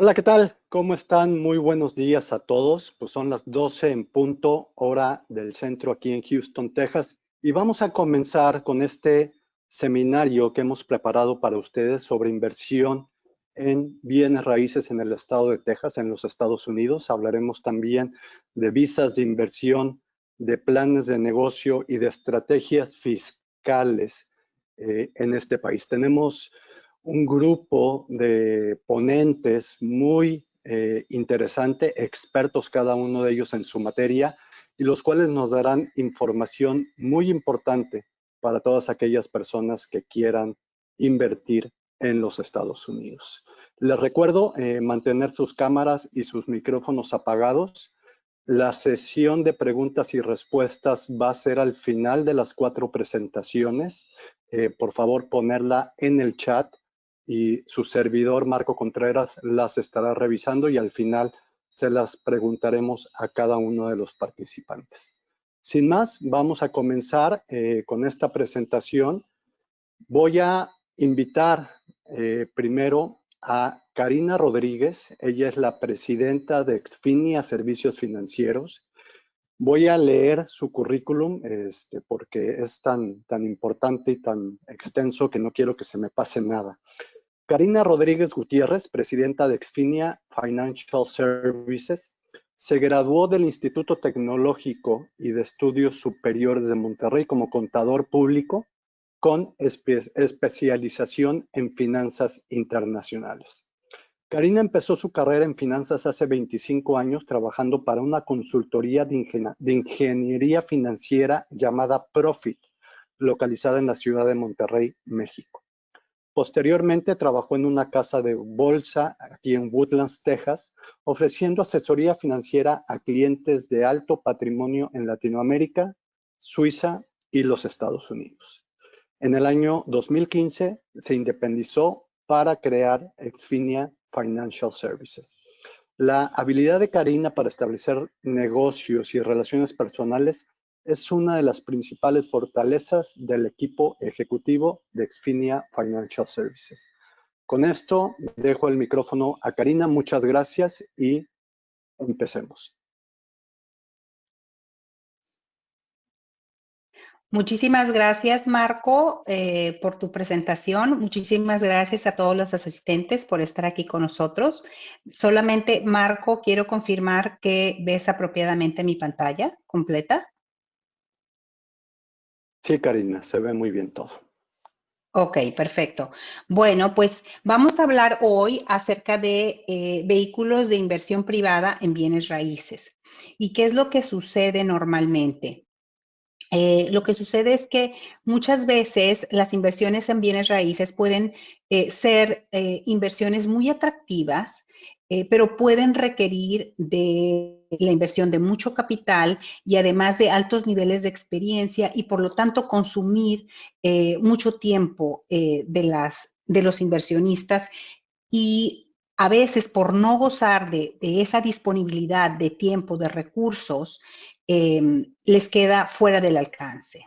Hola, ¿qué tal? ¿Cómo están? Muy buenos días a todos. Pues son las 12 en punto, hora del centro aquí en Houston, Texas. Y vamos a comenzar con este seminario que hemos preparado para ustedes sobre inversión en bienes raíces en el estado de Texas, en los Estados Unidos. Hablaremos también de visas de inversión, de planes de negocio y de estrategias fiscales en este país. Tenemos un grupo de ponentes muy interesante, expertos cada uno de ellos en su materia, y los cuales nos darán información muy importante para todas aquellas personas que quieran invertir en los Estados Unidos. Les recuerdo mantener sus cámaras y sus micrófonos apagados. La sesión de preguntas y respuestas va a ser al final de las 4 presentaciones. Por favor, ponerla en el chat y su servidor, Marco Contreras, las estará revisando y al final se las preguntaremos a cada uno de los participantes. Sin más, vamos a comenzar con esta presentación. Voy a invitar primero a Karina Rodríguez. Ella es la presidenta de Exfinia Servicios Financieros. Voy a leer su currículum porque es tan importante y tan extenso que no quiero que se me pase nada. Karina Rodríguez Gutiérrez, presidenta de Exfinia Financial Services, se graduó del Instituto Tecnológico y de Estudios Superiores de Monterrey como contador público con especialización en finanzas internacionales. Karina empezó su carrera en finanzas hace 25 años trabajando para una consultoría de ingeniería financiera llamada Profit, localizada en la ciudad de Monterrey, México. Posteriormente trabajó en una casa de bolsa aquí en Woodlands, Texas, ofreciendo asesoría financiera a clientes de alto patrimonio en Latinoamérica, Suiza y los Estados Unidos. En el año 2015 se independizó para crear Exfinia Financial Services. La habilidad de Karina para establecer negocios y relaciones personales es una de las principales fortalezas del equipo ejecutivo de Exfinia Financial Services. Con esto dejo el micrófono a Karina. Muchas gracias y empecemos. Muchísimas gracias, Marco, por tu presentación. Muchísimas gracias a todos los asistentes por estar aquí con nosotros. Solamente, Marco, quiero confirmar que ves apropiadamente mi pantalla completa. Sí, Karina, se ve muy bien todo. Ok, perfecto. Bueno, pues vamos a hablar hoy acerca de vehículos de inversión privada en bienes raíces. ¿Y qué es lo que sucede normalmente? Lo que sucede es que muchas veces las inversiones en bienes raíces pueden ser inversiones muy atractivas, pero pueden requerir de la inversión de mucho capital y además de altos niveles de experiencia y por lo tanto consumir mucho tiempo de los inversionistas y a veces por no gozar de esa disponibilidad de tiempo, de recursos, les queda fuera del alcance.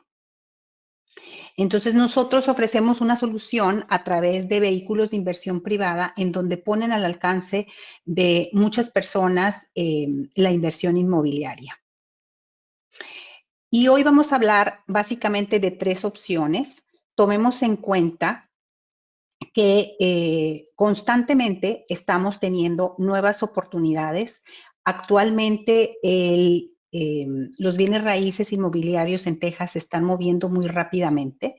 Entonces nosotros ofrecemos una solución a través de vehículos de inversión privada en donde ponen al alcance de muchas personas la inversión inmobiliaria. Y hoy vamos a hablar básicamente de 3 opciones. Tomemos en cuenta que constantemente estamos teniendo nuevas oportunidades. Actualmente los bienes raíces inmobiliarios en Texas se están moviendo muy rápidamente.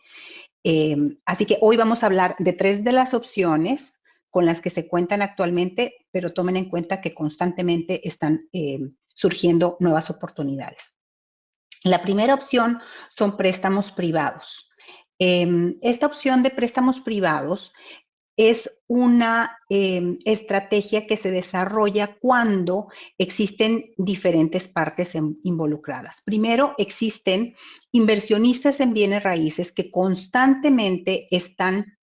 Así que hoy vamos a hablar de 3 de las opciones con las que se cuentan actualmente, pero tomen en cuenta que constantemente están surgiendo nuevas oportunidades. La primera opción son préstamos privados. Esta opción de préstamos privados es una estrategia que se desarrolla cuando existen diferentes partes involucradas. Primero, existen inversionistas en bienes raíces que constantemente están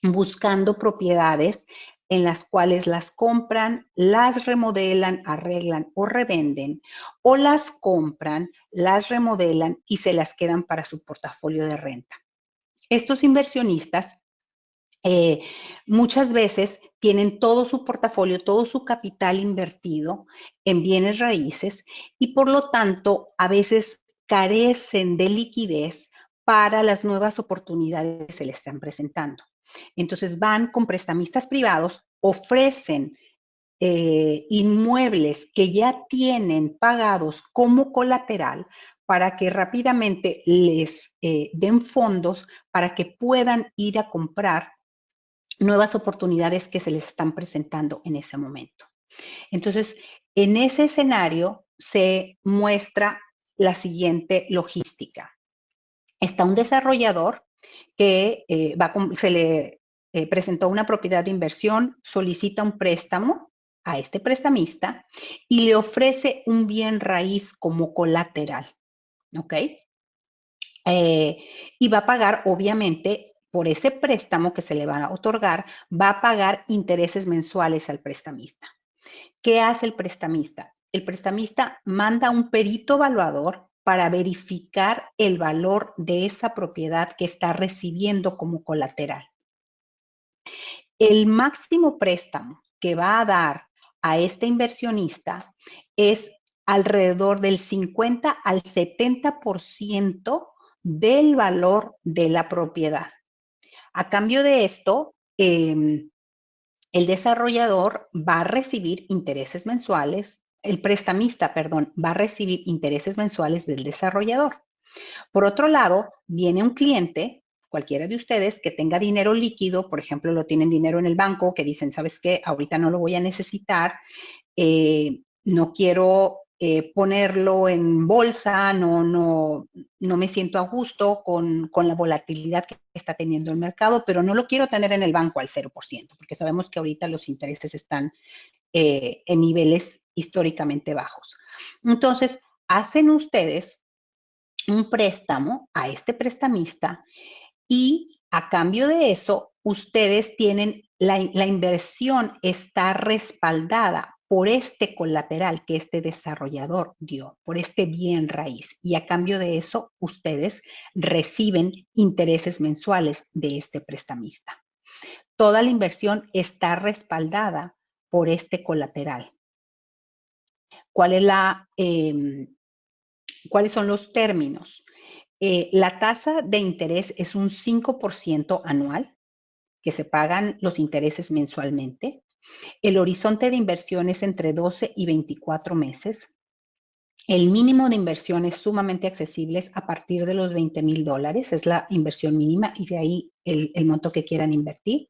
buscando propiedades en las cuales las compran, las remodelan, arreglan o revenden, o las compran, las remodelan y se las quedan para su portafolio de renta. Estos inversionistas muchas veces tienen todo su portafolio, todo su capital invertido en bienes raíces y por lo tanto a veces carecen de liquidez para las nuevas oportunidades que se les están presentando. Entonces van con prestamistas privados, ofrecen inmuebles que ya tienen pagados como colateral para que rápidamente les den fondos para que puedan ir a comprar nuevas oportunidades que se les están presentando en ese momento. Entonces, en ese escenario se muestra la siguiente logística. Está un desarrollador que se le presentó una propiedad de inversión, solicita un préstamo a este prestamista y le ofrece un bien raíz como colateral, ¿ok? Y va a pagar, obviamente, por ese préstamo que se le va a otorgar, va a pagar intereses mensuales al prestamista. ¿Qué hace el prestamista? El prestamista manda a un perito evaluador para verificar el valor de esa propiedad que está recibiendo como colateral. El máximo préstamo que va a dar a este inversionista es alrededor del 50 al 70% del valor de la propiedad. A cambio de esto, el desarrollador va a recibir intereses mensuales, el prestamista, perdón, va a recibir intereses mensuales del desarrollador. Por otro lado, viene un cliente, cualquiera de ustedes, que tenga dinero líquido, por ejemplo, lo tienen dinero en el banco, que dicen, ¿sabes qué? Ahorita no lo voy a necesitar, no quiero ponerlo en bolsa, no me siento a gusto con la volatilidad que está teniendo el mercado, pero no lo quiero tener en el banco al 0%, porque sabemos que ahorita los intereses están en niveles históricamente bajos. Entonces, hacen ustedes un préstamo a este prestamista y a cambio de eso, ustedes tienen, la inversión está respaldada por este colateral que este desarrollador dio, por este bien raíz. Y a cambio de eso, ustedes reciben intereses mensuales de este prestamista. Toda la inversión está respaldada por este colateral. ¿Cuáles son los términos? La tasa de interés es un 5% anual, que se pagan los intereses mensualmente. El horizonte de inversión es entre 12 y 24 meses. El mínimo de inversión es sumamente accesible a partir de los $20,000, es la inversión mínima y de ahí el monto que quieran invertir.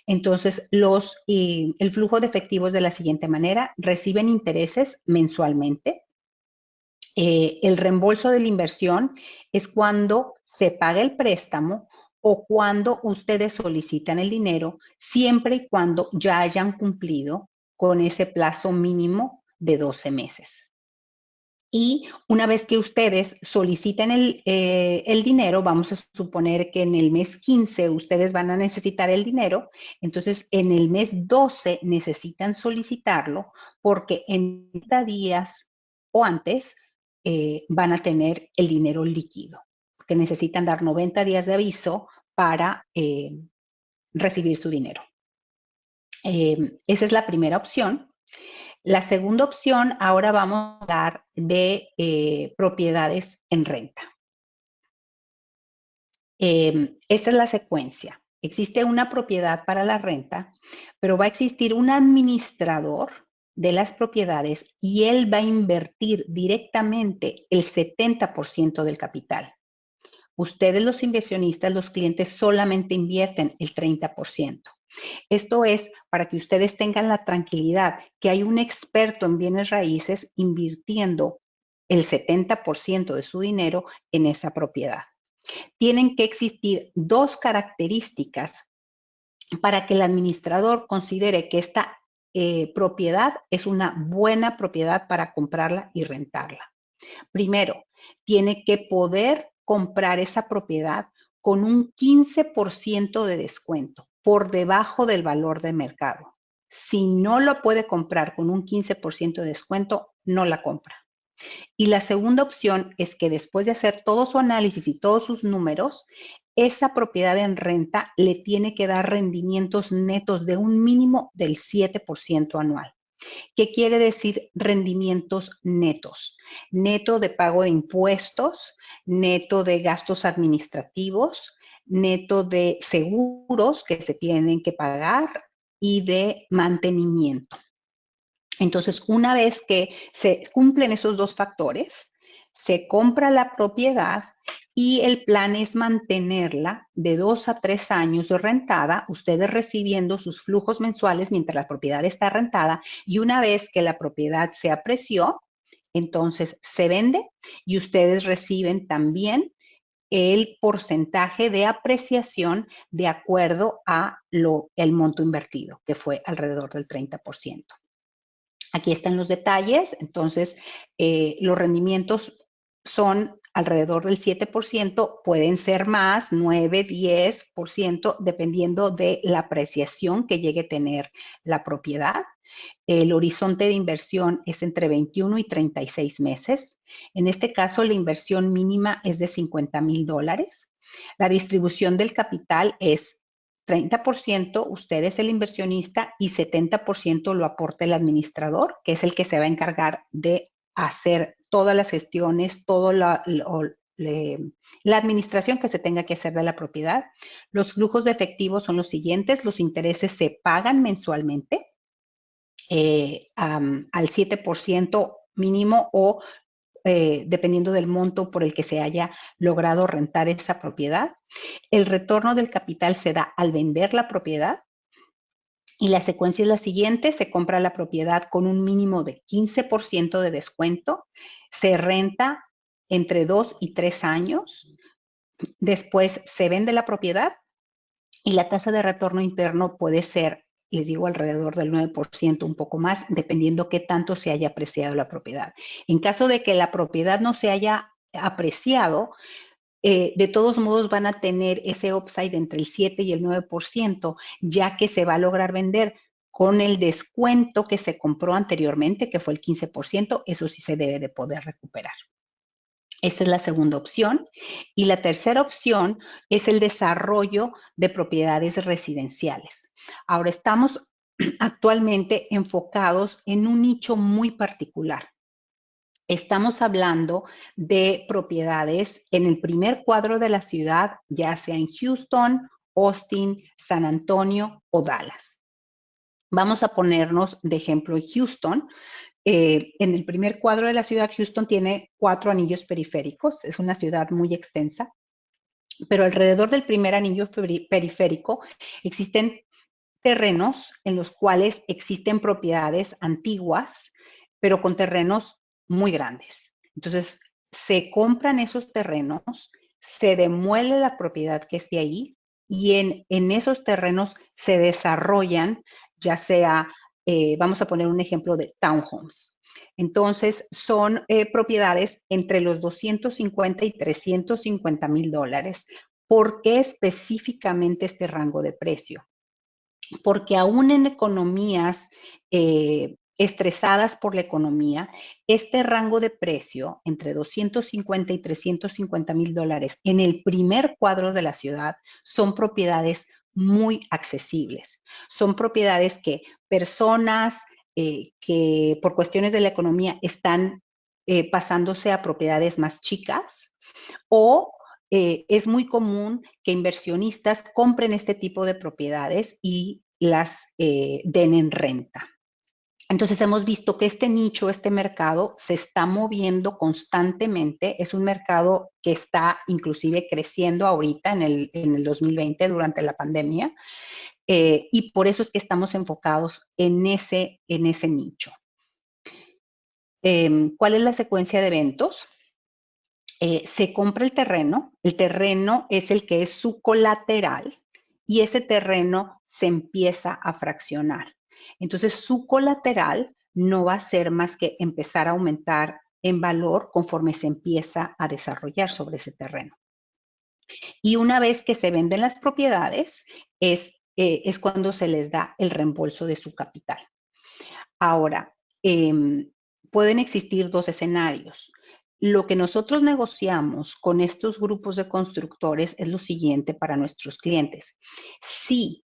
Entonces, el flujo de efectivo es de la siguiente manera: reciben intereses mensualmente. El reembolso de la inversión es cuando se paga el préstamo o cuando ustedes solicitan el dinero, siempre y cuando ya hayan cumplido con ese plazo mínimo de 12 meses. Y una vez que ustedes soliciten el dinero, vamos a suponer que en el mes 15 ustedes van a necesitar el dinero, entonces en el mes 12 necesitan solicitarlo porque en 30 días o antes van a tener el dinero líquido, porque necesitan dar 90 días de aviso para recibir su dinero. Esa es la primera opción. La segunda opción, ahora vamos a hablar de propiedades en renta. Esta es la secuencia. Existe una propiedad para la renta, pero va a existir un administrador de las propiedades y él va a invertir directamente el 70% del capital. Ustedes, los inversionistas, los clientes, solamente invierten el 30%. Esto es para que ustedes tengan la tranquilidad que hay un experto en bienes raíces invirtiendo el 70% de su dinero en esa propiedad. Tienen que existir dos características para que el administrador considere que esta propiedad es una buena propiedad para comprarla y rentarla. Primero, tiene que poder comprar esa propiedad con un 15% de descuento por debajo del valor de mercado. Si no lo puede comprar con un 15% de descuento, no la compra. Y la segunda opción es que después de hacer todo su análisis y todos sus números, esa propiedad en renta le tiene que dar rendimientos netos de un mínimo del 7% anual. ¿Qué quiere decir rendimientos netos? Neto de pago de impuestos, neto de gastos administrativos, neto de seguros que se tienen que pagar y de mantenimiento. Entonces, una vez que se cumplen esos dos factores, se compra la propiedad y el plan es mantenerla de 2 a 3 años rentada, ustedes recibiendo sus flujos mensuales mientras la propiedad está rentada, y una vez que la propiedad se apreció, entonces se vende y ustedes reciben también el porcentaje de apreciación de acuerdo a el monto invertido, que fue alrededor del 30%. Aquí están los detalles. Entonces, los rendimientos son alrededor del 7%, pueden ser más, 9, 10%, dependiendo de la apreciación que llegue a tener la propiedad. El horizonte de inversión es entre 21 y 36 meses. En este caso, la inversión mínima es de $50,000. La distribución del capital es 30% usted es el inversionista y 70% lo aporta el administrador, que es el que se va a encargar de hacer todas las gestiones, toda la administración que se tenga que hacer de la propiedad. Los flujos de efectivo son los siguientes: los intereses se pagan mensualmente al 7% mínimo o dependiendo del monto por el que se haya logrado rentar esa propiedad. El retorno del capital se da al vender la propiedad y la secuencia es la siguiente: se compra la propiedad con un mínimo de 15% de descuento, se renta entre 2 y 3 años, después se vende la propiedad y la tasa de retorno interno puede ser, les digo, alrededor del 9%, un poco más, dependiendo qué tanto se haya apreciado la propiedad. En caso de que la propiedad no se haya apreciado, de todos modos van a tener ese upside entre el 7 y el 9%, ya que se va a lograr vender con el descuento que se compró anteriormente, que fue el 15%, eso sí se debe de poder recuperar. Esa es la segunda opción. Y la tercera opción es el desarrollo de propiedades residenciales. Ahora estamos actualmente enfocados en un nicho muy particular. Estamos hablando de propiedades en el primer cuadro de la ciudad, ya sea en Houston, Austin, San Antonio o Dallas. Vamos a ponernos de ejemplo en Houston. En el primer cuadro de la ciudad, Houston tiene 4 anillos periféricos, es una ciudad muy extensa, pero alrededor del primer anillo periférico existen terrenos en los cuales existen propiedades antiguas, pero con terrenos muy grandes. Entonces, se compran esos terrenos, se demuele la propiedad que esté ahí y en esos terrenos se desarrollan, ya sea, vamos a poner un ejemplo de townhomes. Entonces, son propiedades entre los 250 y $350,000. ¿Por qué específicamente este rango de precio? Porque aún en economías estresadas por la economía, este rango de precio entre 250 y $350,000 en el primer cuadro de la ciudad son propiedades muy accesibles. Son propiedades que personas que por cuestiones de la economía están pasándose a propiedades más chicas o es muy común que inversionistas compren este tipo de propiedades y las den en renta. Entonces hemos visto que este nicho, este mercado se está moviendo constantemente. Es un mercado que está inclusive creciendo ahorita en el 2020 durante la pandemia y por eso es que estamos enfocados en ese nicho. ¿Cuál es la secuencia de eventos? Se compra el terreno es el que es su colateral y ese terreno se empieza a fraccionar. Entonces, su colateral no va a ser más que empezar a aumentar en valor conforme se empieza a desarrollar sobre ese terreno. Y una vez que se venden las propiedades, es cuando se les da el reembolso de su capital. Ahora, pueden existir dos escenarios. Lo que nosotros negociamos con estos grupos de constructores es lo siguiente para nuestros clientes. Si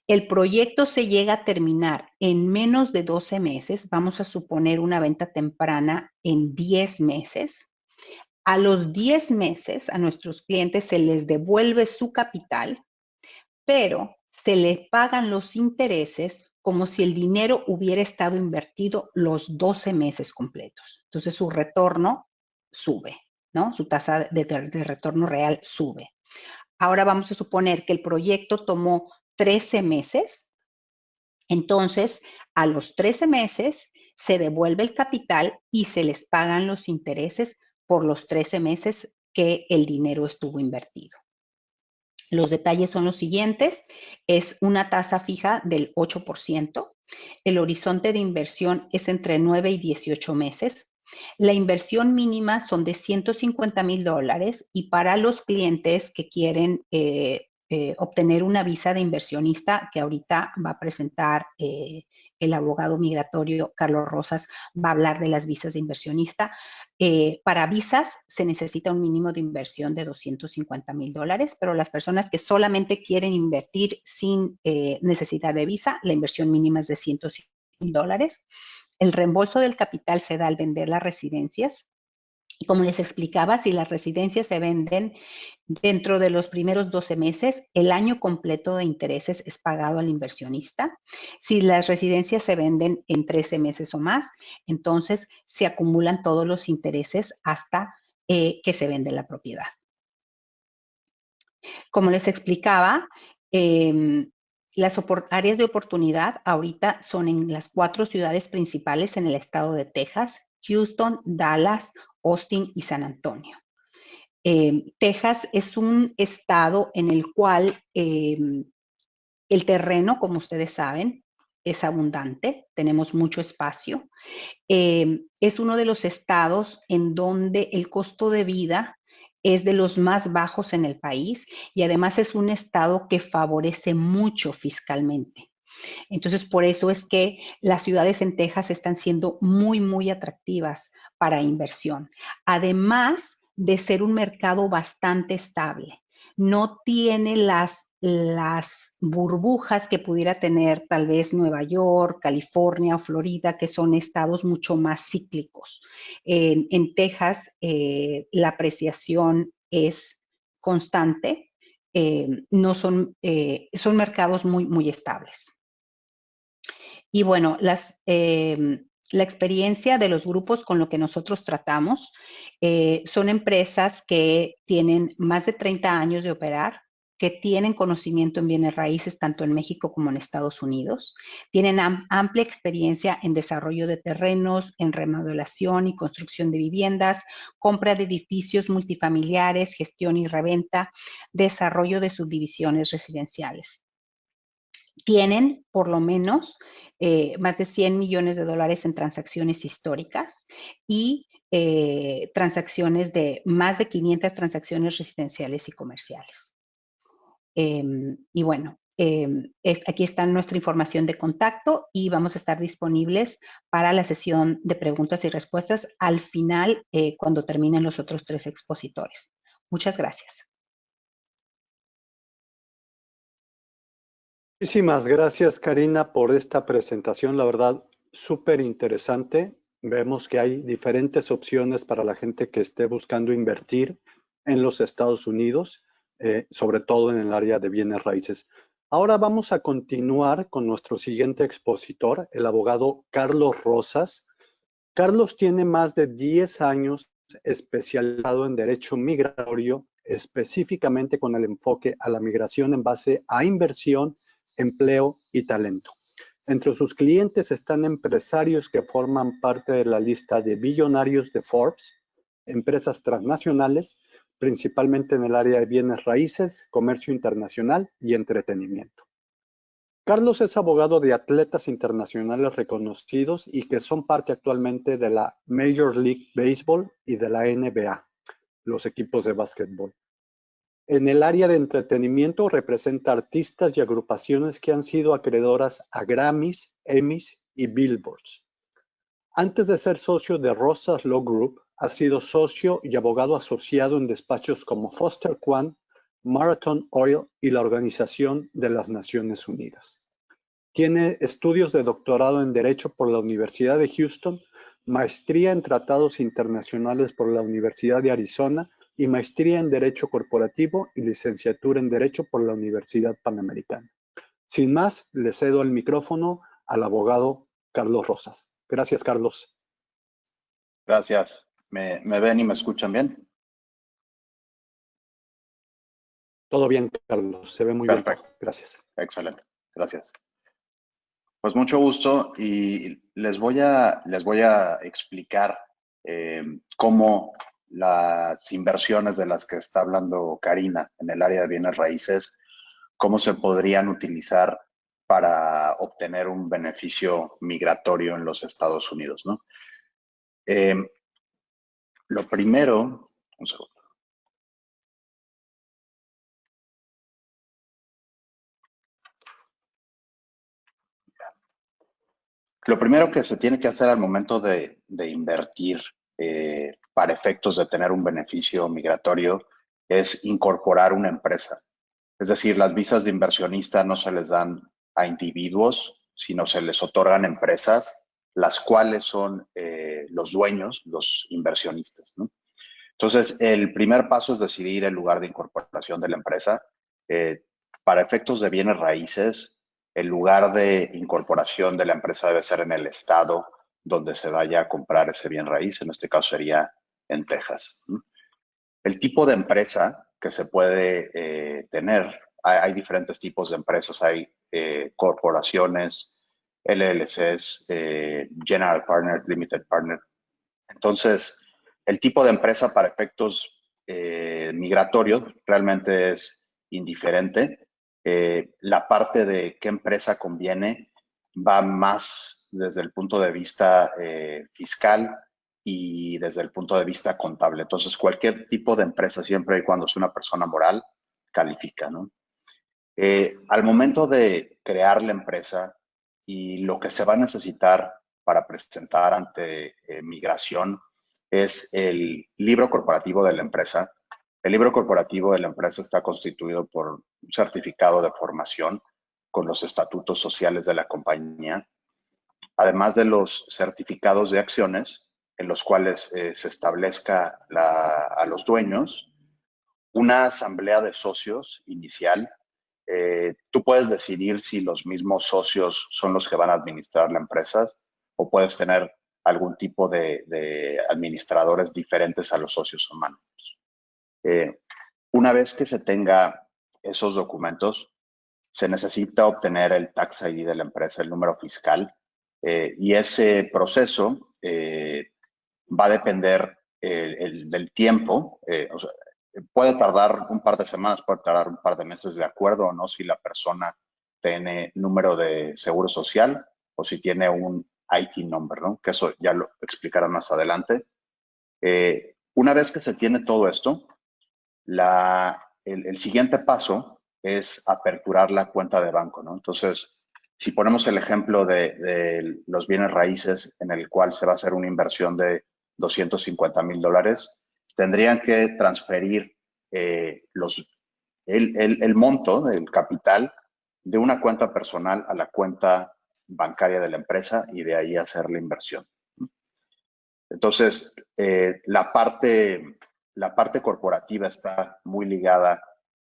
el proyecto se llega a terminar en menos de 12 meses, vamos a suponer una venta temprana en 10 meses. A los 10 meses a nuestros clientes se les devuelve su capital, pero se les pagan los intereses como si el dinero hubiera estado invertido los 12 meses completos. Entonces su retorno sube, ¿no? Su tasa de retorno real sube. Ahora vamos a suponer que el proyecto tomó 13 meses. Entonces, a los 13 meses se devuelve el capital y se les pagan los intereses por los 13 meses que el dinero estuvo invertido. Los detalles son los siguientes. Es una tasa fija del 8%. El horizonte de inversión es entre 9 y 18 meses. La inversión mínima son de $150,000 y para los clientes que quieren obtener una visa de inversionista, que ahorita va a presentar el abogado migratorio Carlos Rosas, va a hablar de las visas de inversionista. Para visas se necesita un mínimo de inversión de $250,000, pero las personas que solamente quieren invertir sin necesidad de visa, la inversión mínima es de $105,000. El reembolso del capital se da al vender las residencias. Y como les explicaba, si las residencias se venden dentro de los primeros 12 meses, el año completo de intereses es pagado al inversionista. Si las residencias se venden en 13 meses o más, entonces se acumulan todos los intereses hasta que se vende la propiedad. Como les explicaba, las áreas de oportunidad ahorita son en las 4 ciudades principales en el estado de Texas: Houston, Dallas, Austin y San Antonio. Texas es un estado en el cual el terreno, como ustedes saben, es abundante, tenemos mucho espacio. Es uno de los estados en donde el costo de vida es de los más bajos en el país y además es un estado que favorece mucho fiscalmente. Entonces, por eso es que las ciudades en Texas están siendo muy, muy atractivas para inversión. Además de ser un mercado bastante estable, no tiene las burbujas que pudiera tener tal vez Nueva York, California o Florida, que son estados mucho más cíclicos. En Texas, la apreciación es constante, no son mercados muy, muy estables. Y bueno, la experiencia de los grupos con lo que nosotros tratamos son empresas que tienen más de 30 años de operar, que tienen conocimiento en bienes raíces tanto en México como en Estados Unidos, tienen amplia experiencia en desarrollo de terrenos, en remodelación y construcción de viviendas, compra de edificios multifamiliares, gestión y reventa, desarrollo de subdivisiones residenciales. Tienen por lo menos más de $100 millones en transacciones históricas y transacciones de más de 500 transacciones residenciales y comerciales. Y bueno, aquí está nuestra información de contacto y vamos a estar disponibles para la sesión de preguntas y respuestas al final cuando terminen los otros 3 expositores. Muchas gracias. Muchísimas gracias, Karina, por esta presentación. La verdad, súper interesante. Vemos que hay diferentes opciones para la gente que esté buscando invertir en los Estados Unidos, sobre todo en el área de bienes raíces. Ahora vamos a continuar con nuestro siguiente expositor, el abogado Carlos Rosas. Carlos tiene más de 10 años especializado en derecho migratorio, específicamente con el enfoque a la migración en base a inversión, empleo y talento. Entre sus clientes están empresarios que forman parte de la lista de billonarios de Forbes, empresas transnacionales, principalmente en el área de bienes raíces, comercio internacional y entretenimiento. Carlos es abogado de atletas internacionales reconocidos y que son parte actualmente de la Major League Baseball y de la NBA, los equipos de básquetbol. En el área de entretenimiento representa artistas y agrupaciones que han sido acreedoras a Grammys, Emmys y Billboards. Antes de ser socio de Rosas Law Group, ha sido socio y abogado asociado en despachos como Foster Kwan, Marathon Oil y la Organización de las Naciones Unidas. Tiene estudios de doctorado en Derecho por la Universidad de Houston, maestría en Tratados Internacionales por la Universidad de Arizona y maestría en Derecho Corporativo y licenciatura en Derecho por la Universidad Panamericana. Sin más, le cedo el micrófono al abogado Carlos Rosas. Gracias, Carlos. Gracias. ¿Me ven y me escuchan bien? Todo bien, Carlos. Se ve muy bien. Perfecto. Gracias. Excelente. Gracias. Pues mucho gusto y les voy a explicar cómo las inversiones de las que está hablando Karina en el área de bienes raíces, cómo se podrían utilizar para obtener un beneficio migratorio en los Estados Unidos, ¿no? Lo primero, un segundo. Lo primero que se tiene que hacer al momento de invertir para efectos de tener un beneficio migratorio es incorporar una empresa. Es decir, las visas de inversionista no se les dan a individuos, sino se les otorgan empresas, las cuales son los dueños, los inversionistas, ¿no? Entonces, el primer paso es decidir el lugar de incorporación de la empresa. Para efectos de bienes raíces, el lugar de incorporación de la empresa debe ser en el estado donde se vaya a comprar ese bien raíz. En este caso sería en Texas. El tipo de empresa que se puede tener, hay diferentes tipos de empresas. Hay corporaciones, LLCs, General Partner, Limited Partner. Entonces, el tipo de empresa para efectos migratorios realmente es indiferente. La parte de qué empresa conviene va más desde el punto de vista fiscal y desde el punto de vista contable. Entonces, cualquier tipo de empresa, siempre y cuando es una persona moral, califica, ¿no? Al momento de crear la empresa y lo que se va a necesitar para presentar ante migración es el libro corporativo de la empresa. El libro corporativo de la empresa está constituido por un certificado de formación con los estatutos sociales de la compañía, además de los certificados de acciones en los cuales se establezca a los dueños una asamblea de socios inicial. Tú puedes decidir si los mismos socios son los que van a administrar la empresa o puedes tener algún tipo de administradores diferentes a los socios humanos. Una vez que se tenga esos documentos, se necesita obtener el tax ID de la empresa, el número fiscal, y ese proceso va a depender del tiempo. O sea, puede tardar un par de semanas, puede tardar un par de meses, de acuerdo o no si la persona tiene número de seguro social o si tiene un IT number, ¿no? Que eso ya lo explicará más adelante. Una vez que se tiene todo esto, el siguiente paso es aperturar la cuenta de banco, ¿no? Entonces, si ponemos el ejemplo de los bienes raíces en el cual se va a hacer una inversión de $250,000, tendrían que transferir el monto, el capital, de una cuenta personal a la cuenta bancaria de la empresa y de ahí hacer la inversión. Entonces, la parte corporativa está muy ligada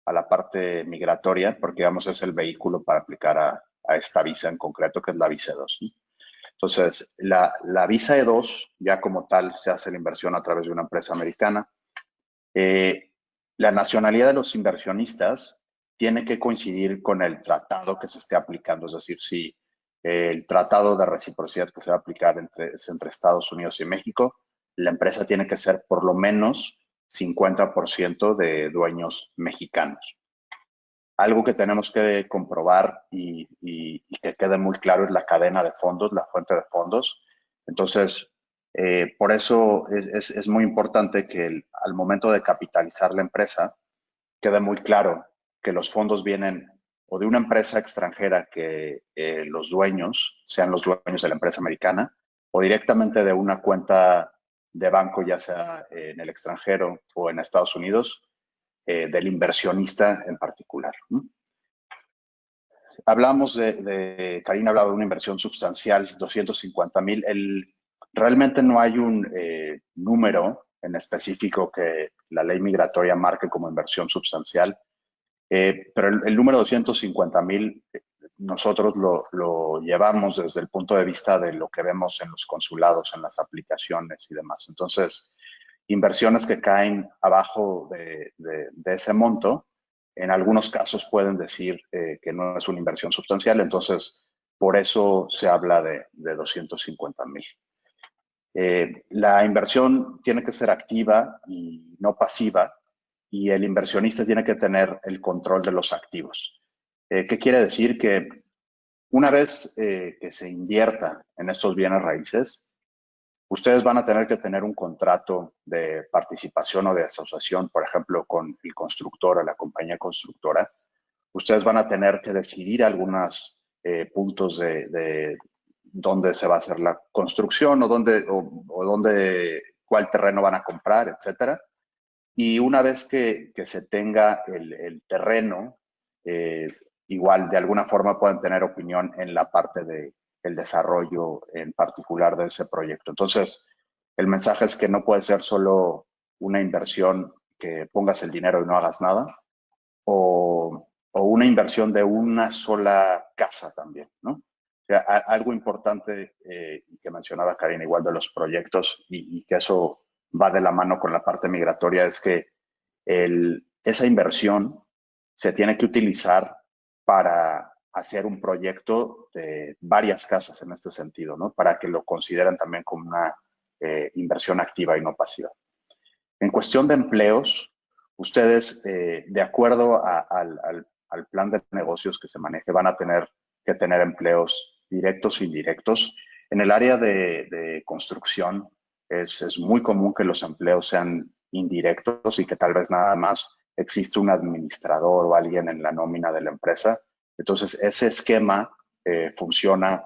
a la parte migratoria, porque, digamos, es el vehículo para aplicar a esta visa en concreto, que es la visa E2. ¿Sí? Entonces, la visa E2, ya como tal, se hace la inversión a través de una empresa americana. La nacionalidad de los inversionistas tiene que coincidir con el tratado que se esté aplicando, es decir, si el tratado de reciprocidad que se va a aplicar es entre Estados Unidos y México, la empresa tiene que ser por lo menos 50% de dueños mexicanos. Algo que tenemos que comprobar y que quede muy claro es la cadena de fondos, la fuente de fondos. Entonces, por eso es muy importante que al momento de capitalizar la empresa, quede muy claro que los fondos vienen o de una empresa extranjera que los dueños sean los dueños de la empresa americana, o directamente de una cuenta de banco, ya sea en el extranjero o en Estados Unidos, del inversionista en particular. Hablamos Karina hablaba de una inversión sustancial, 250,000. Realmente no hay un número en específico que la ley migratoria marque como inversión sustancial, pero el número 250,000 nosotros lo llevamos desde el punto de vista de lo que vemos en los consulados, en las aplicaciones y demás. Entonces, inversiones que caen abajo de ese monto, en algunos casos pueden decir que no es una inversión sustancial, entonces por eso se habla de 250,000. La inversión tiene que ser activa y no pasiva, y el inversionista tiene que tener el control de los activos. ¿Qué quiere decir? Que una vez que se invierta en estos bienes raíces, ustedes van a tener que tener un contrato de participación o de asociación, por ejemplo, con el constructor o la compañía constructora. Ustedes van a tener que decidir algunos puntos de dónde se va a hacer la construcción o cuál terreno van a comprar, etcétera. Y una vez que se tenga el terreno, igual de alguna forma pueden tener opinión en la parte del desarrollo en particular de ese proyecto. Entonces, el mensaje es que no puede ser solo una inversión que pongas el dinero y no hagas nada, o una inversión de una sola casa también, ¿no? O sea, algo importante que mencionaba Karina, igual de los proyectos, y que eso va de la mano con la parte migratoria, es que esa inversión se tiene que utilizar para hacer un proyecto de varias casas en este sentido, ¿no? Para que lo consideren también como una inversión activa y no pasiva. En cuestión de empleos, ustedes, de acuerdo al plan de negocios que se maneje, van a tener que tener empleos directos e indirectos. En el área de construcción es muy común que los empleos sean indirectos y que tal vez nada más existe un administrador o alguien en la nómina de la empresa. Entonces, ese esquema funciona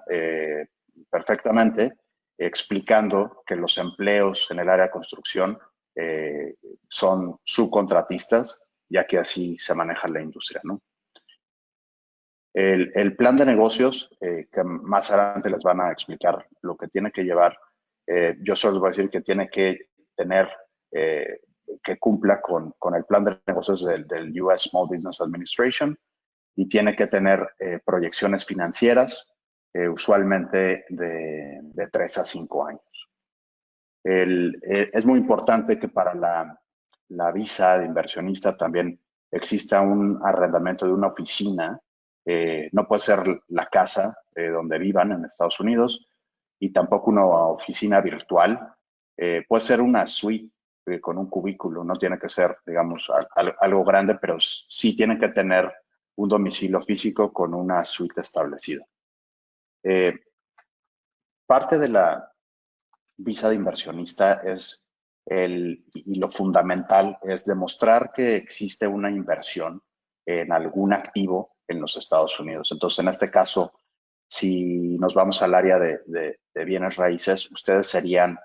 perfectamente, explicando que los empleos en el área de construcción son subcontratistas, ya que así se maneja la industria, ¿no? El plan de negocios, que más adelante les van a explicar lo que tiene que llevar, yo solo les voy a decir que tiene que tener, que cumpla con el plan de negocios del US Small Business Administration, y tiene que tener proyecciones financieras, usualmente de 3 a 5 años. Es muy importante que para la visa de inversionista también exista un arrendamiento de una oficina. No puede ser la casa donde vivan en Estados Unidos, y tampoco una oficina virtual. Puede ser una suite con un cubículo, no tiene que ser, digamos, algo grande, pero sí tiene que tener un domicilio físico con una suite establecida. Parte de la visa de inversionista y lo fundamental es demostrar que existe una inversión en algún activo en los Estados Unidos. Entonces, en este caso, si nos vamos al área de bienes raíces, ustedes serían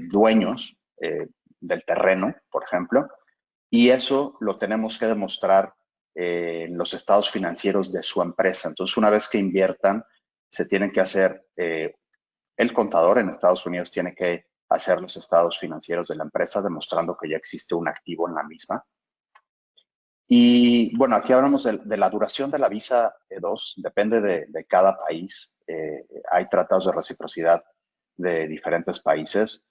dueños del terreno, por ejemplo, y eso lo tenemos que demostrar en los estados financieros de su empresa. Entonces, una vez que inviertan, se tienen que hacer el contador en Estados Unidos tiene que hacer los estados financieros de la empresa, demostrando que ya existe un activo en la misma. Y bueno, aquí hablamos de la duración de la visa E2, depende de cada país. Hay tratados de reciprocidad de diferentes países.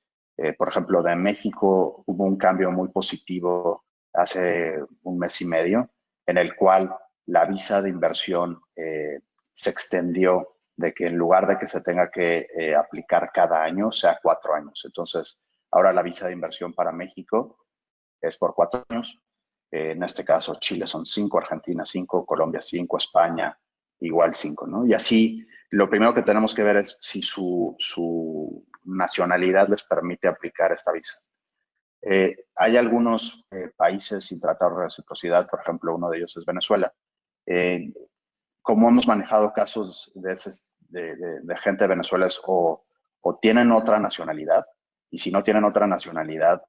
Por ejemplo, de México hubo un cambio muy positivo hace un mes y medio, en el cual la visa de inversión se extendió, de que en lugar de que se tenga que aplicar cada año, sea 4 años. Entonces, ahora la visa de inversión para México es por 4 años. En este caso, Chile son 5, Argentina 5, Colombia 5, España igual 5, ¿no? Y así, lo primero que tenemos que ver es si su nacionalidad les permite aplicar esta visa. Hay algunos países sin tratado de reciprocidad, por ejemplo, uno de ellos es Venezuela. Como hemos manejado casos de gente de Venezuela, o o tienen otra nacionalidad, y si no tienen otra nacionalidad,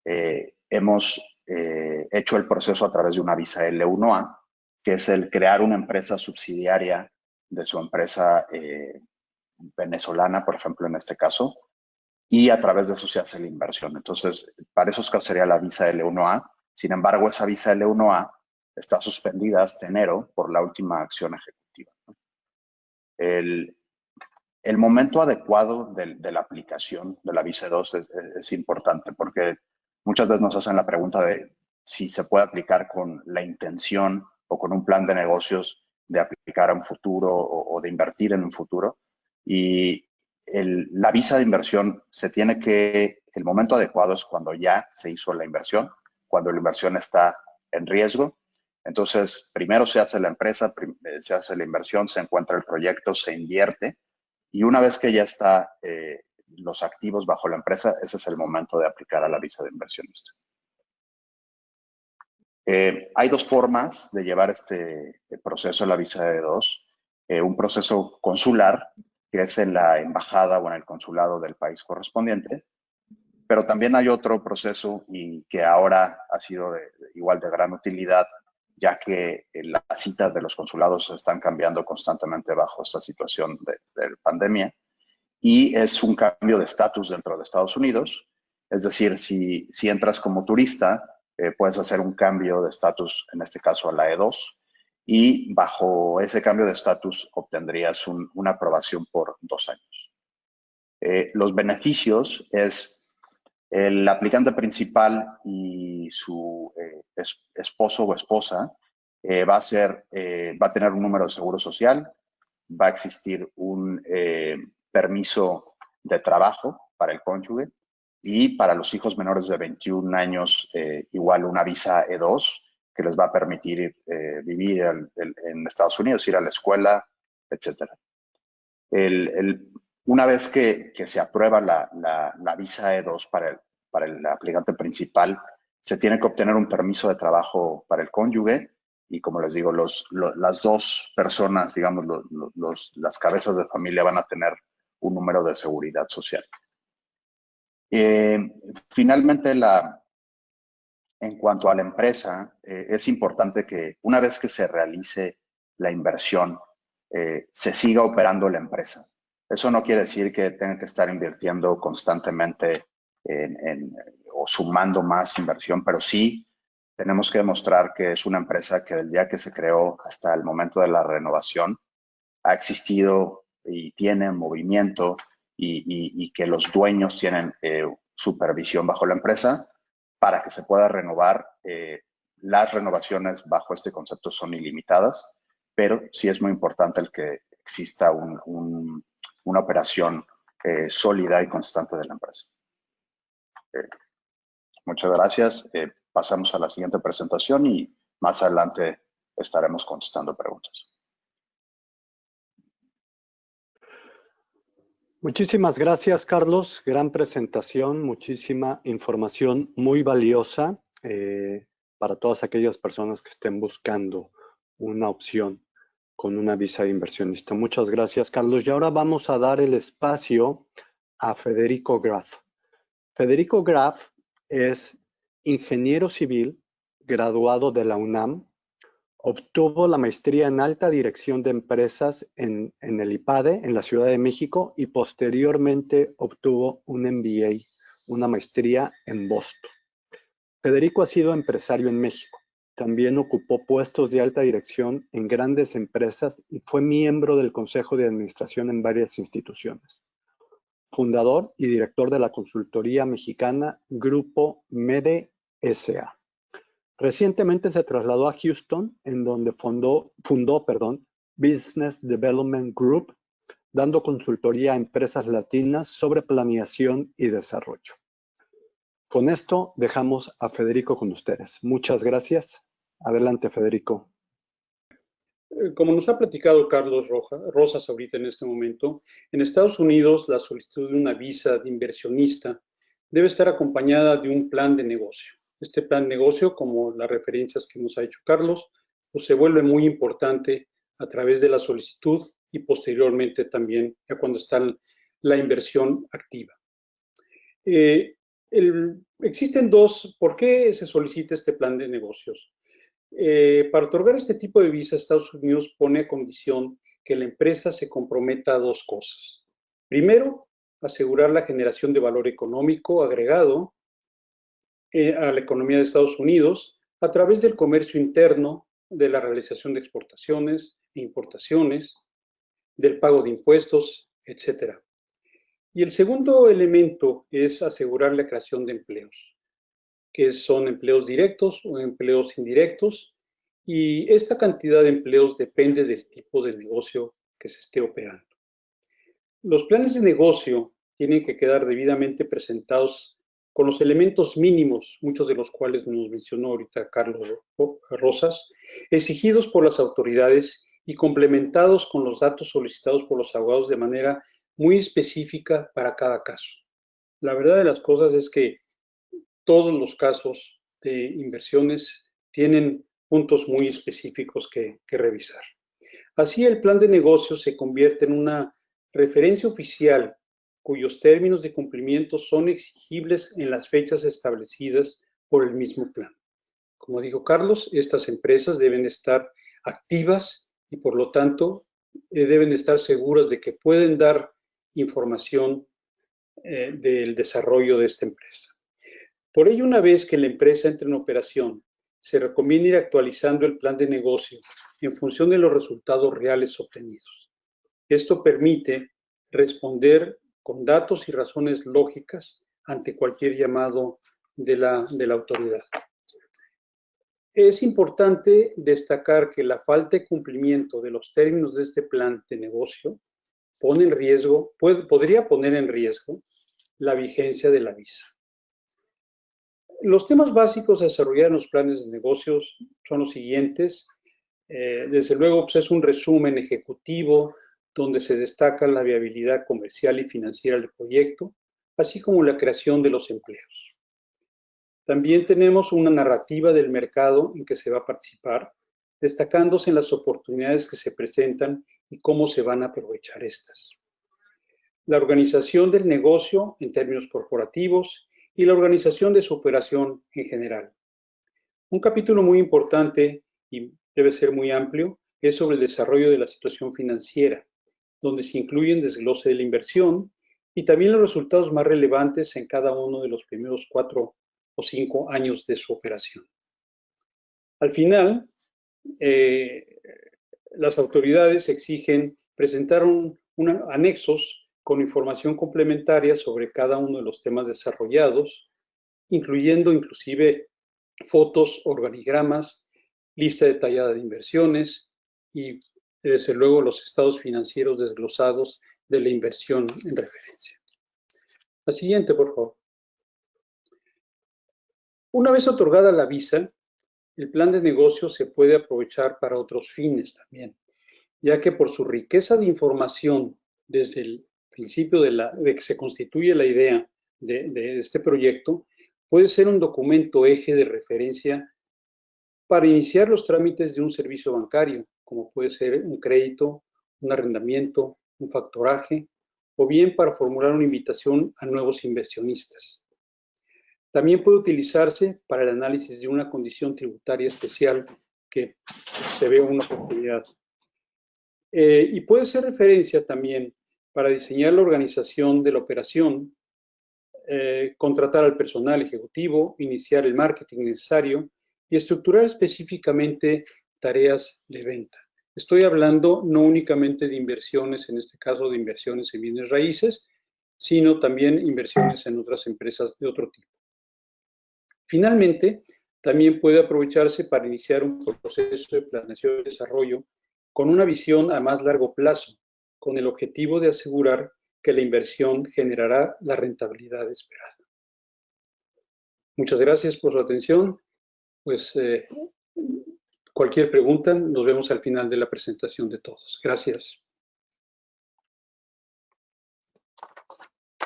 hemos hecho el proceso a través de una visa L1A, que es el crear una empresa subsidiaria de su empresa venezolana, por ejemplo, en este caso, y a través de eso se hace la inversión. Entonces, para esos casos sería la visa L1A. Sin embargo, esa visa L1A está suspendida hasta enero por la última acción ejecutiva, ¿no? El momento adecuado de la aplicación de la visa 2 es importante, porque muchas veces nos hacen la pregunta de si se puede aplicar con la intención o con un plan de negocios de aplicar a un futuro o de invertir en un futuro. Y la visa de inversión el momento adecuado es cuando ya se hizo la inversión, cuando la inversión está en riesgo. Entonces, primero se hace la empresa, se hace la inversión, se encuentra el proyecto, se invierte, y una vez que ya está los activos bajo la empresa, ese es el momento de aplicar a la visa de inversionista. Hay dos formas de llevar este proceso de la visa D2. Un proceso consular, que es en la embajada o en el consulado del país correspondiente, pero también hay otro proceso y que ahora ha sido igual de gran utilidad, ya que las citas de los consulados están cambiando constantemente bajo esta situación de pandemia, y es un cambio de estatus dentro de Estados Unidos. Es decir, si entras como turista, puedes hacer un cambio de estatus, en este caso a la E2, y bajo ese cambio de estatus obtendrías una aprobación por 2 años. Los beneficios es el aplicante principal y su esposo o esposa va a tener un número de seguro social, va a existir un permiso de trabajo para el cónyuge, y para los hijos menores de 21 años igual una visa E2 que les va a permitir vivir en Estados Unidos, ir a la escuela, etc. Una vez que se aprueba la visa E2 para el aplicante principal, se tiene que obtener un permiso de trabajo para el cónyuge, y como les digo, las dos personas, digamos, las cabezas de familia van a tener un número de seguridad social. Finalmente, en cuanto a la empresa, es importante que una vez que se realice la inversión, se siga operando la empresa. Eso no quiere decir que tengan que estar invirtiendo constantemente o sumando más inversión, pero sí tenemos que demostrar que es una empresa que del día que se creó hasta el momento de la renovación ha existido y tiene movimiento, y que los dueños tienen supervisión bajo la empresa para que se pueda renovar. Las renovaciones bajo este concepto son ilimitadas, pero sí es muy importante el que exista una operación sólida y constante de la empresa. Muchas gracias. Pasamos a la siguiente presentación y más adelante estaremos contestando preguntas. Muchísimas gracias, Carlos. Gran presentación, muchísima información muy valiosa para todas aquellas personas que estén buscando una opción con una visa de inversionista. Muchas gracias, Carlos. Y ahora vamos a dar el espacio a Federico Graf. Federico Graf es ingeniero civil, graduado de la UNAM. Obtuvo la maestría en alta dirección de empresas en el IPADE, en la Ciudad de México, y posteriormente obtuvo un MBA, una maestría en Boston. Federico ha sido empresario en México. También ocupó puestos de alta dirección en grandes empresas y fue miembro del Consejo de Administración en varias instituciones. Fundador y director de la consultoría mexicana Grupo MEDE S.A. Recientemente se trasladó a Houston, en donde fundó Business Development Group, dando consultoría a empresas latinas sobre planeación y desarrollo. Con esto dejamos a Federico con ustedes. Muchas gracias. Adelante, Federico. Como nos ha platicado Carlos Rosas ahorita en este momento, en Estados Unidos la solicitud de una visa de inversionista debe estar acompañada de un plan de negocio. Este plan de negocio, como las referencias que nos ha hecho Carlos, pues se vuelve muy importante a través de la solicitud y posteriormente también, ya cuando está la inversión activa. Existen ¿por qué se solicita este plan de negocios? Para otorgar este tipo de visa, Estados Unidos pone a condición que la empresa se comprometa a dos cosas. Primero, asegurar la generación de valor económico agregado a la economía de Estados Unidos a través del comercio interno, de la realización de exportaciones e importaciones, del pago de impuestos, etc. Y el segundo elemento es asegurar la creación de empleos, que son empleos directos o empleos indirectos, y esta cantidad de empleos depende del tipo de negocio que se esté operando. Los planes de negocio tienen que quedar debidamente presentados con los elementos mínimos, muchos de los cuales nos mencionó ahorita Carlos Rosas, exigidos por las autoridades y complementados con los datos solicitados por los abogados de manera muy específica para cada caso. La verdad de las cosas es que todos los casos de inversiones tienen puntos muy específicos que revisar. Así, el plan de negocio se convierte en una referencia oficial cuyos términos de cumplimiento son exigibles en las fechas establecidas por el mismo plan. Como dijo Carlos, estas empresas deben estar activas y por lo tanto deben estar seguras de que pueden dar información del desarrollo de esta empresa. Por ello, una vez que la empresa entre en operación, se recomienda ir actualizando el plan de negocio en función de los resultados reales obtenidos. Esto permite responder con datos y razones lógicas ante cualquier llamado de la autoridad. Es importante destacar que la falta de cumplimiento de los términos de este plan de negocio podría poner en riesgo la vigencia de la visa. Los temas básicos a desarrollar en los planes de negocios son los siguientes. Desde luego, pues es un resumen ejecutivo donde se destaca la viabilidad comercial y financiera del proyecto, así como la creación de los empleos. También tenemos una narrativa del mercado en que se va a participar, destacándose en las oportunidades que se presentan y cómo se van a aprovechar estas. La organización del negocio en términos corporativos y la organización de su operación en general. Un capítulo muy importante y debe ser muy amplio es sobre el desarrollo de la situación financiera, donde se incluyen desglose de la inversión y también los resultados más relevantes en cada uno de los primeros 4 o 5 años de su operación. Al final, las autoridades exigen presentar anexos con información complementaria sobre cada uno de los temas desarrollados, incluyendo inclusive fotos, organigramas, lista detallada de inversiones y, desde luego, los estados financieros desglosados de la inversión en referencia. La siguiente, por favor. Una vez otorgada la visa, el plan de negocio se puede aprovechar para otros fines también, ya que por su riqueza de información desde el principio de que se constituye la idea de este proyecto, puede ser un documento eje de referencia para iniciar los trámites de un servicio bancario, como puede ser un crédito, un arrendamiento, un factoraje, o bien para formular una invitación a nuevos inversionistas. También puede utilizarse para el análisis de una condición tributaria especial que se ve una oportunidad. Y puede ser referencia también para diseñar la organización de la operación, contratar al personal ejecutivo, iniciar el marketing necesario y estructurar específicamente tareas de venta. Estoy hablando no únicamente de inversiones, en este caso de inversiones en bienes raíces, sino también inversiones en otras empresas de otro tipo. Finalmente, también puede aprovecharse para iniciar un proceso de planeación y desarrollo con una visión a más largo plazo, con el objetivo de asegurar que la inversión generará la rentabilidad esperada. Muchas gracias por su atención. Pues cualquier pregunta, nos vemos al final de la presentación de todos. Gracias.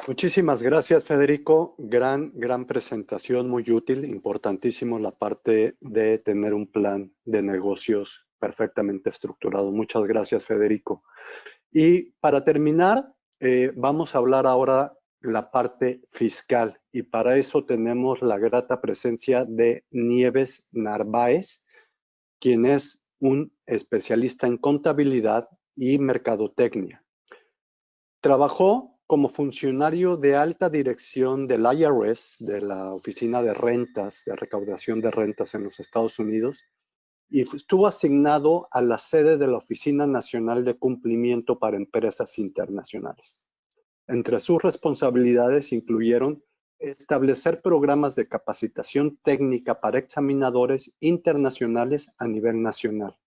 Muchísimas gracias, Federico. Gran presentación, muy útil, importantísimo la parte de tener un plan de negocios perfectamente estructurado. Muchas gracias, Federico. Y para terminar, vamos a hablar ahora la parte fiscal y para eso tenemos la grata presencia de Nieves Narváez, quien es un especialista en contabilidad y mercadotecnia. Trabajó como funcionario de alta dirección del IRS, de la Oficina de Rentas, de Recaudación de Rentas en los Estados Unidos, y estuvo asignado a la sede de la Oficina Nacional de Cumplimiento para Empresas Internacionales. Entre sus responsabilidades incluyeron establecer programas de capacitación técnica para examinadores internacionales a nivel nacional,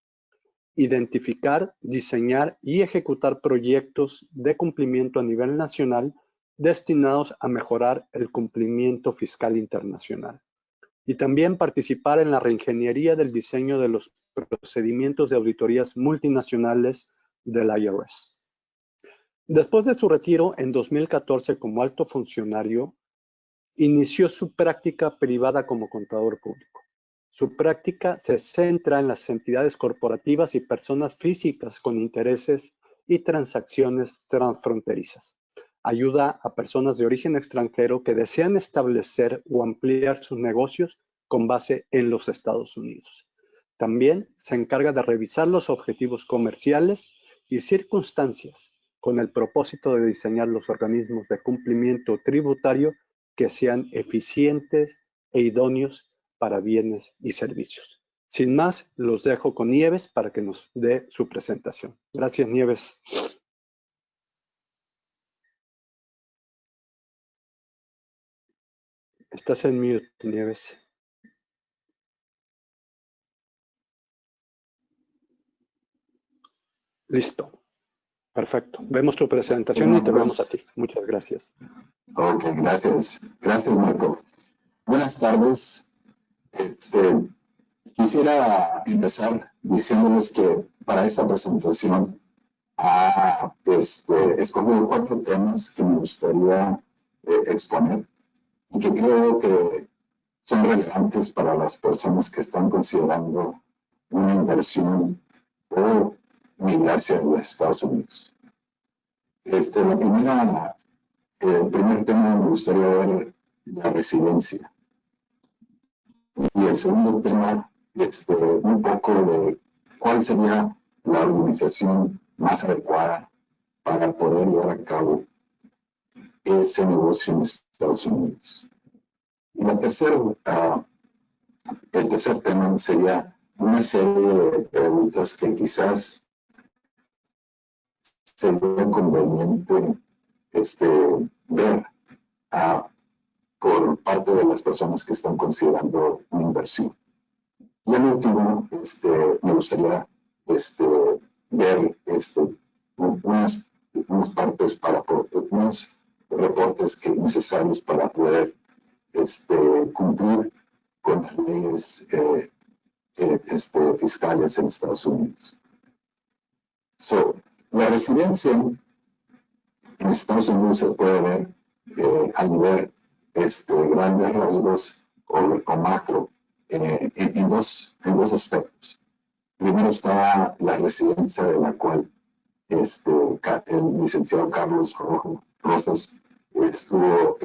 identificar, diseñar y ejecutar proyectos de cumplimiento a nivel nacional destinados a mejorar el cumplimiento fiscal internacional. Y también participar en la reingeniería del diseño de los procedimientos de auditorías multinacionales del IRS. Después de su retiro en 2014 como alto funcionario, inició su práctica privada como contador público. Su práctica se centra en las entidades corporativas y personas físicas con intereses y transacciones transfronterizas. Ayuda a personas de origen extranjero que desean establecer o ampliar sus negocios con base en los Estados Unidos. También se encarga de revisar los objetivos comerciales y circunstancias con el propósito de diseñar los organismos de cumplimiento tributario que sean eficientes e idóneos para bienes y servicios. Sin más, los dejo con Nieves para que nos dé su presentación. Gracias, Nieves. Estás en mute, Nieves. Listo. Perfecto. Vemos tu presentación y te vemos a ti. Muchas gracias. Ok, gracias. Gracias, Marco. Buenas tardes. Quisiera empezar diciéndoles que para esta presentación he escogido 4 temas que me gustaría exponer y que creo que son relevantes para las personas que están considerando una inversión o migrarse a los Estados Unidos. El primer tema me gustaría ver la residencia. Y el segundo tema, un poco de cuál sería la organización más adecuada para poder llevar a cabo ese negocio en Estados Unidos. Y el tercer tema sería una serie de preguntas que quizás sería conveniente ver por parte de las personas que están considerando una inversión. Y al último, me gustaría ver unas partes unos reportes necesarios para poder cumplir con las leyes fiscales en Estados Unidos. La residencia en Estados Unidos se puede ver al nivel grandes rasgos o macro en dos aspectos. Primero está la residencia de la cual el licenciado Carlos Rosas estuvo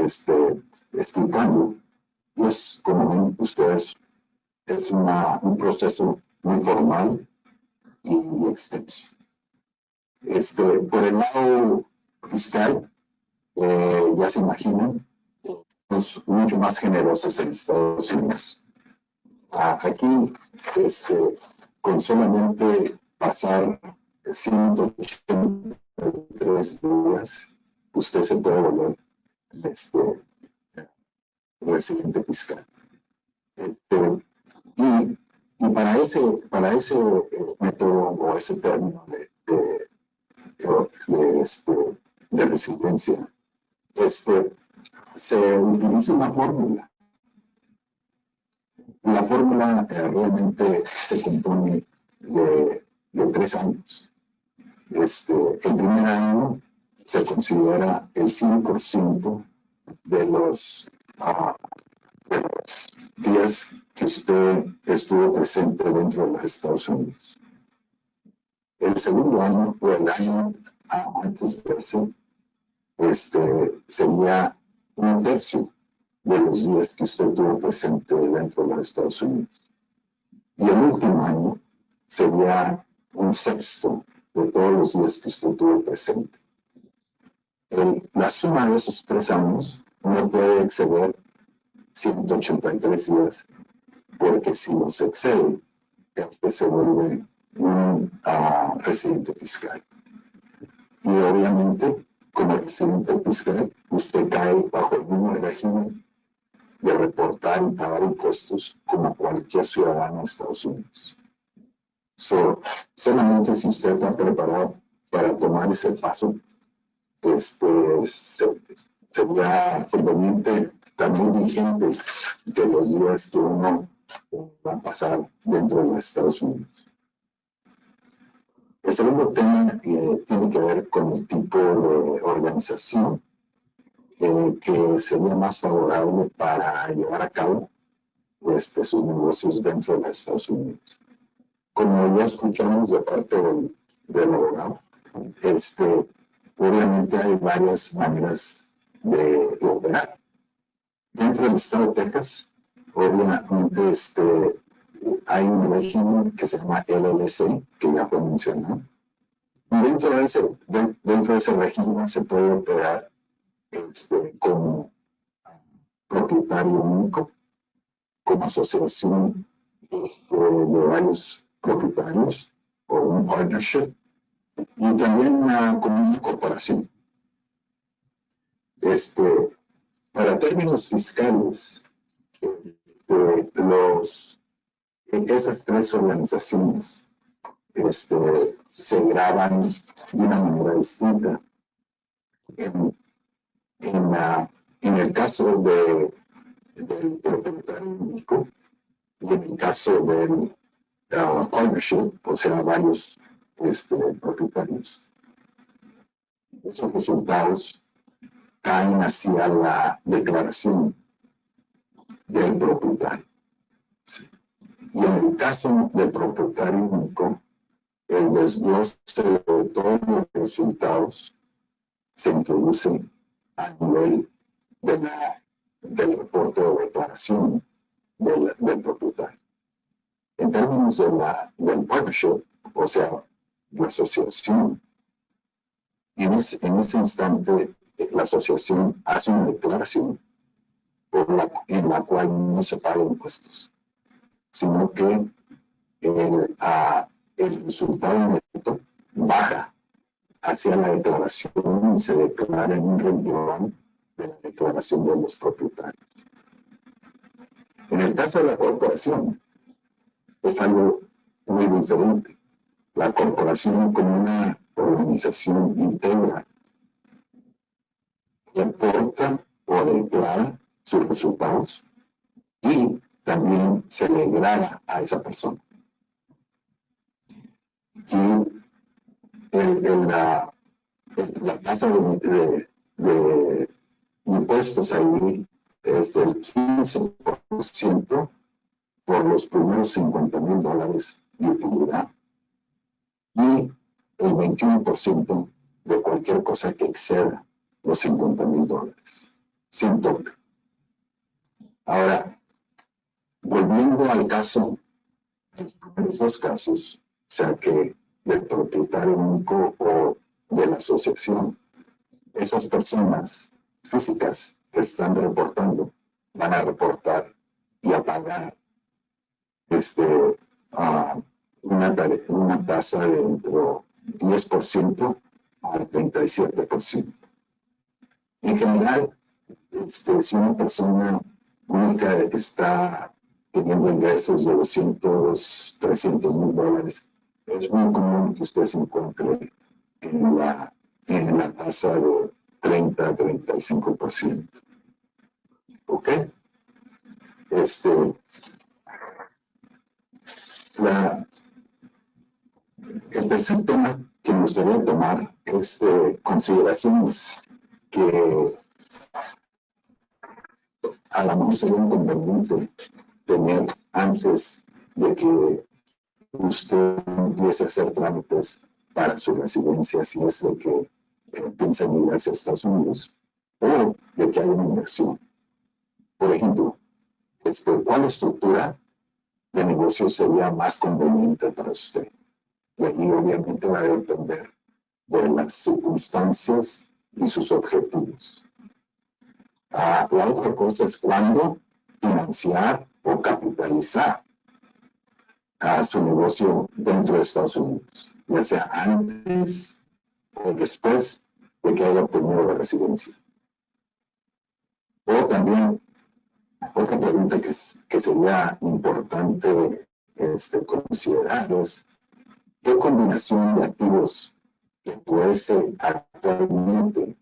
explicando, y es, como ven ustedes, es un proceso muy formal y extenso. Por el lado fiscal, ya se imaginan, somos mucho más generosos en Estados Unidos. Aquí, con solamente pasar 183 días, usted se puede volver residente fiscal. Y para ese método o ese término de residencia, se utiliza una fórmula. La fórmula realmente se compone de 3 años. El primer año se considera el 100% de los días que usted estuvo presente dentro de los Estados Unidos. El segundo año, o el año antes de ese, sería 1/3 de los días que usted tuvo presente dentro de los Estados Unidos. Y el último año sería 1/6 de todos los días que usted tuvo presente. La suma de esos 3 años no puede exceder 183 días, porque si los excede, usted se vuelve un residente fiscal. Y obviamente, como residente fiscal, usted cae bajo el mismo régimen de reportar y pagar impuestos como cualquier ciudadano de Estados Unidos. Solamente si usted está preparado para tomar ese paso, sería conveniente también vigente de los días que uno va a pasar dentro de los Estados Unidos. El segundo tema tiene que ver con el tipo de organización que sería más favorable para llevar a cabo sus negocios dentro de los Estados Unidos. Como ya escuchamos de parte del abogado, obviamente hay varias maneras de operar. Dentro del estado de Texas, obviamente hay un régimen que se llama LLC, que ya fue mencionado. Y dentro de ese régimen se puede operar como propietario único, como asociación de varios propietarios o un partnership, y también como una corporación. Para términos fiscales, esas 3 organizaciones se graban de una manera distinta. En el caso del propietario único y en el caso del partnership, o sea, varios propietarios, esos resultados caen hacia la declaración del propietario. Sí. Y en el caso del propietario único, el desglose de todos los resultados se introduce a nivel del reporte o declaración del propietario. En términos del partnership, o sea, la asociación, en ese instante la asociación hace una declaración en la cual no se pagan impuestos, sino que el resultado neto baja hacia la declaración y se declara en un renglón de la declaración de los propietarios. En el caso de la corporación, es algo muy diferente. La corporación, como una organización íntegra, reporta o declara sus resultados y también se le graba a esa persona. Si la tasa de impuestos ahí es del 15% por los primeros $50,000 de utilidad y el 21% de cualquier cosa que exceda los $50,000, sin tope. Ahora, volviendo al caso, los primeros 2 casos, o sea que del propietario único o de la asociación, esas personas físicas que están reportando van a reportar y a pagar una tasa de entre 10% al 37%. En general, si una persona única está teniendo ingresos de $200,000, $300,000, es muy común que usted se encuentre en la tasa de 30-35%. ¿Ok? El tercer tema que me gustaría tomar es consideraciones que a lo mejor sería conveniente tener antes de que usted empiece a hacer trámites para su residencia, si es de que piensa en mudarse a Estados Unidos, o de que hay una inversión. Por ejemplo, ¿cuál estructura de negocio sería más conveniente para usted? Y ahí obviamente va a depender de las circunstancias y sus objetivos. La otra cosa es cuándo financiar o capitalizar su negocio dentro de Estados Unidos, ya sea antes o después de que haya obtenido la residencia. O también, otra pregunta que sería importante considerar es qué combinación de activos que puede actualmente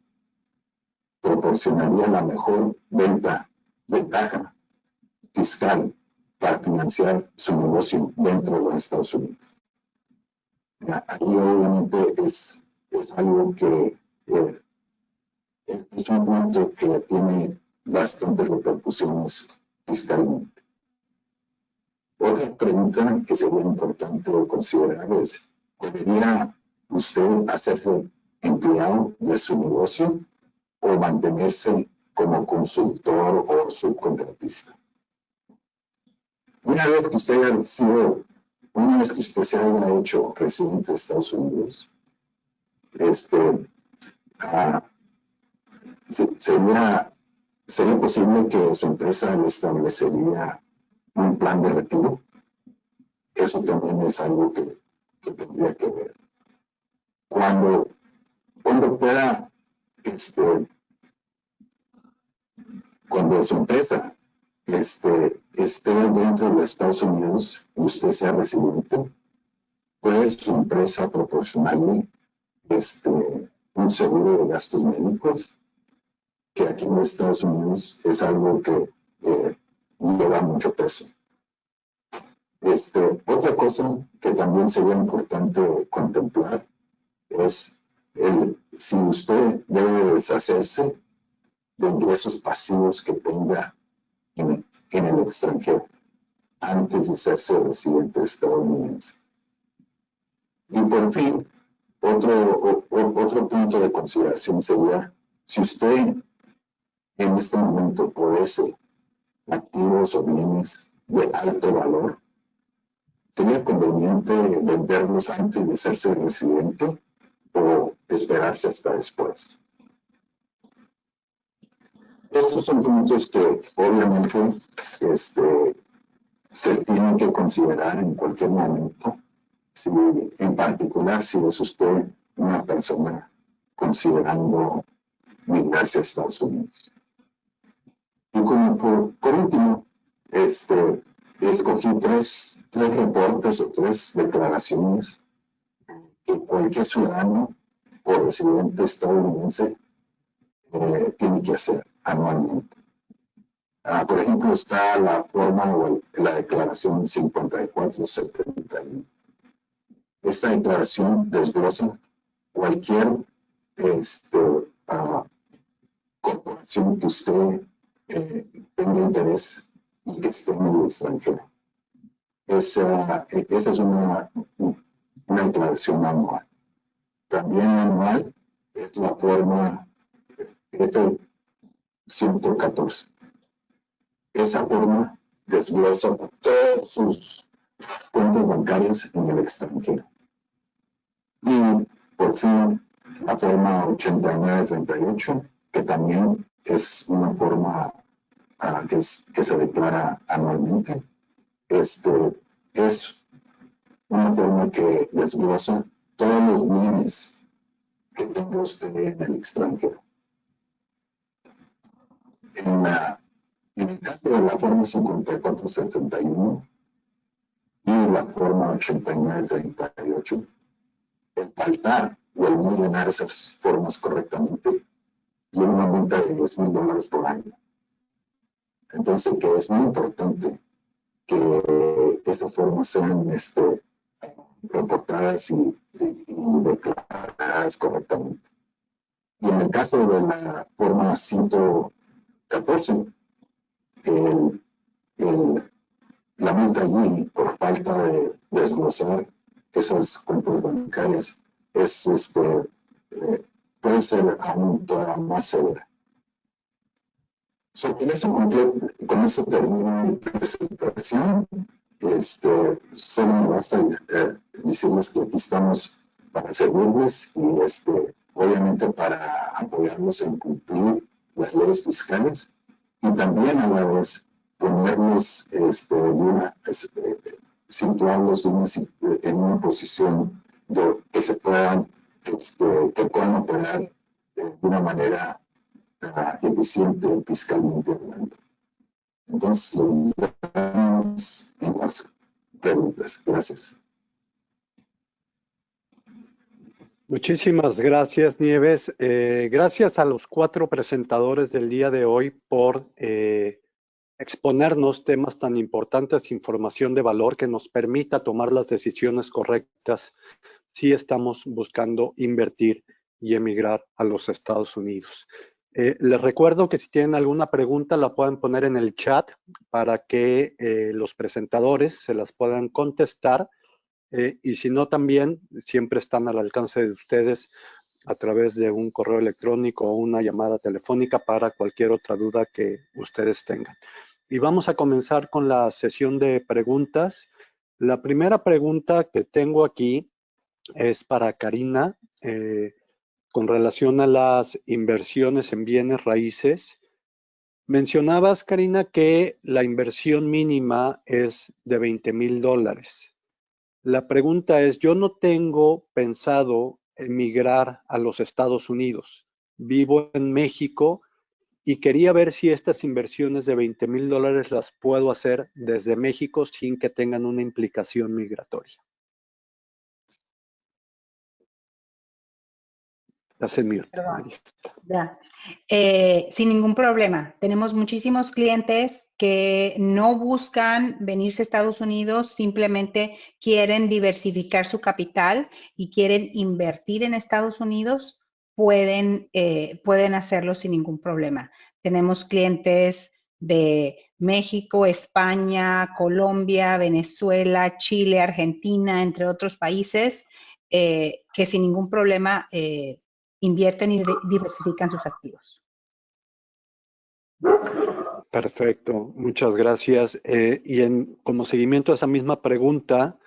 proporcionaría la mejor ventaja fiscal para financiar su negocio dentro de los Estados Unidos. Ahí obviamente es algo que es un punto que tiene bastantes repercusiones fiscalmente. Otra pregunta que sería importante considerar es, ¿debería usted hacerse empleado de su negocio o mantenerse como consultor o subcontratista? Una vez que usted se haya hecho residente de Estados Unidos, sería posible que su empresa le establecería un plan de retiro. Eso también es algo que tendría que ver. Cuando pueda, cuando su empresa esté dentro de Estados Unidos y usted sea residente, puede su empresa proporcionarle un seguro de gastos médicos, que aquí en Estados Unidos es algo que lleva mucho peso. Otra cosa que también sería importante contemplar es si usted debe deshacerse de ingresos pasivos que tenga en el extranjero antes de hacerse residente estadounidense. Y por fin, otro punto de consideración sería si usted en este momento posee activos o bienes de alto valor, ¿sería conveniente venderlos antes de hacerse residente o esperarse hasta después? Estos son puntos que obviamente se tienen que considerar en cualquier momento, en particular si es usted una persona considerando migrarse a Estados Unidos. Y como por último, escogí tres reportes o tres declaraciones que cualquier ciudadano o residente estadounidense tiene que hacer anualmente. Por ejemplo, está la forma o la declaración 5471. Esta declaración desglosa cualquier corporación que usted tenga interés y que esté en el extranjero. Esa es una declaración anual. También anual es la forma F-114. Esa forma desglosa todas sus cuentas bancarias en el extranjero. Y por fin, la forma 8938, que también es una forma que se declara anualmente. Es una forma que desglosa todos los bienes que tenga usted en el extranjero. En el caso de la forma 5471 y la forma 8938, el faltar o el no llenar esas formas correctamente tiene una multa de $10,000 por año. Entonces, que es muy importante que estas formas sean reportadas y declaradas correctamente. Y en el caso de la forma 114, la multa allí por falta de desglosar esas cuentas bancarias es puede ser aún todavía más severa. Con eso termino mi presentación. Solo me basta decirles que aquí estamos para servirles y obviamente para apoyarlos en cumplir las leyes fiscales y también a la vez ponerlos, situarlos en una posición que se puedan, que puedan operar de una manera eficiente fiscalmente hablando. Entonces, en las preguntas. Gracias. Muchísimas gracias, Nieves. Gracias a los 4 presentadores del día de hoy por exponernos temas tan importantes, información de valor que nos permita tomar las decisiones correctas si estamos buscando invertir y emigrar a los Estados Unidos. Les recuerdo que si tienen alguna pregunta la pueden poner en el chat para que los presentadores se las puedan contestar. Y si no, también siempre están al alcance de ustedes a través de un correo electrónico o una llamada telefónica para cualquier otra duda que ustedes tengan. Y vamos a comenzar con la sesión de preguntas. La primera pregunta que tengo aquí es para Karina, con relación a las inversiones en bienes raíces. Mencionabas, Karina, que la inversión mínima es de $20,000. La pregunta es, yo no tengo pensado emigrar a los Estados Unidos. Vivo en México y quería ver si estas inversiones de $20,000 las puedo hacer desde México sin que tengan una implicación migratoria. Estás en mute, Marista. Ya. Sin ningún problema. Tenemos muchísimos clientes que no buscan venirse a Estados Unidos, simplemente quieren diversificar su capital y quieren invertir en Estados Unidos, pueden hacerlo sin ningún problema. Tenemos clientes de México, España, Colombia, Venezuela, Chile, Argentina, entre otros países, que sin ningún problema invierten y diversifican sus activos. Perfecto, muchas gracias. Como seguimiento a esa misma pregunta,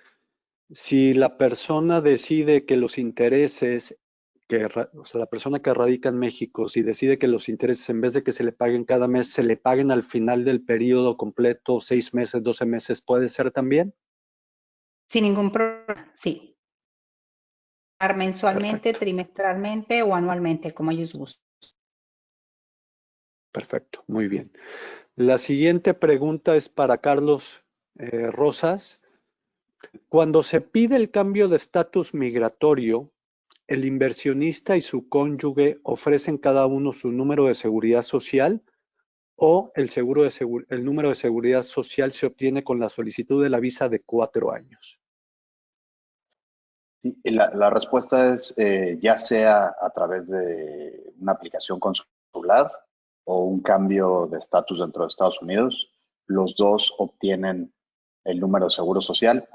si la persona decide que los intereses, o sea, la persona que radica en México, si decide que los intereses, en vez de que se le paguen cada mes, se le paguen al final del periodo completo, 6 meses, 12 meses, ¿puede ser también? Sin ningún problema, sí. Mensualmente, Perfecto. trimestralmente o anualmente, como ellos gusten. Perfecto, muy bien. La siguiente pregunta es para Carlos Rosas. Cuando se pide el cambio de estatus migratorio, el inversionista y su cónyuge ofrecen cada uno su número de seguridad social o el número de seguridad social se obtiene con la solicitud de la visa de 4 años. Sí, la respuesta es ya sea a través de una aplicación consular o un cambio de estatus dentro de Estados Unidos, los dos obtienen el número de seguro social.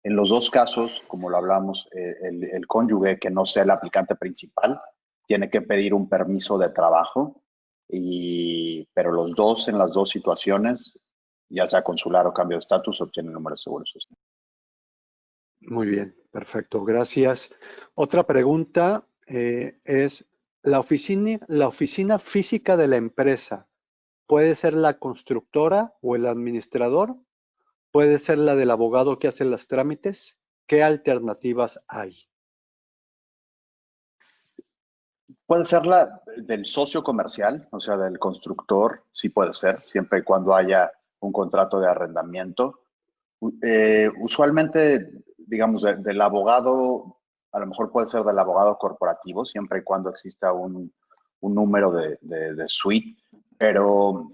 En los dos casos, como lo hablamos, el cónyuge que no sea el aplicante principal tiene que pedir un permiso de trabajo, pero los dos en las dos situaciones, ya sea consular o cambio de estatus, obtienen el número de seguro social. Muy bien, perfecto, gracias. Otra pregunta es, ¿la oficina física de la empresa puede ser la constructora o el administrador? ¿Puede ser la del abogado que hace los trámites? ¿Qué alternativas hay? Puede ser la del socio comercial, o sea, del constructor, sí puede ser, siempre y cuando haya un contrato de arrendamiento. Usualmente, digamos, del abogado, a lo mejor puede ser del abogado corporativo, siempre y cuando exista un número de suite, pero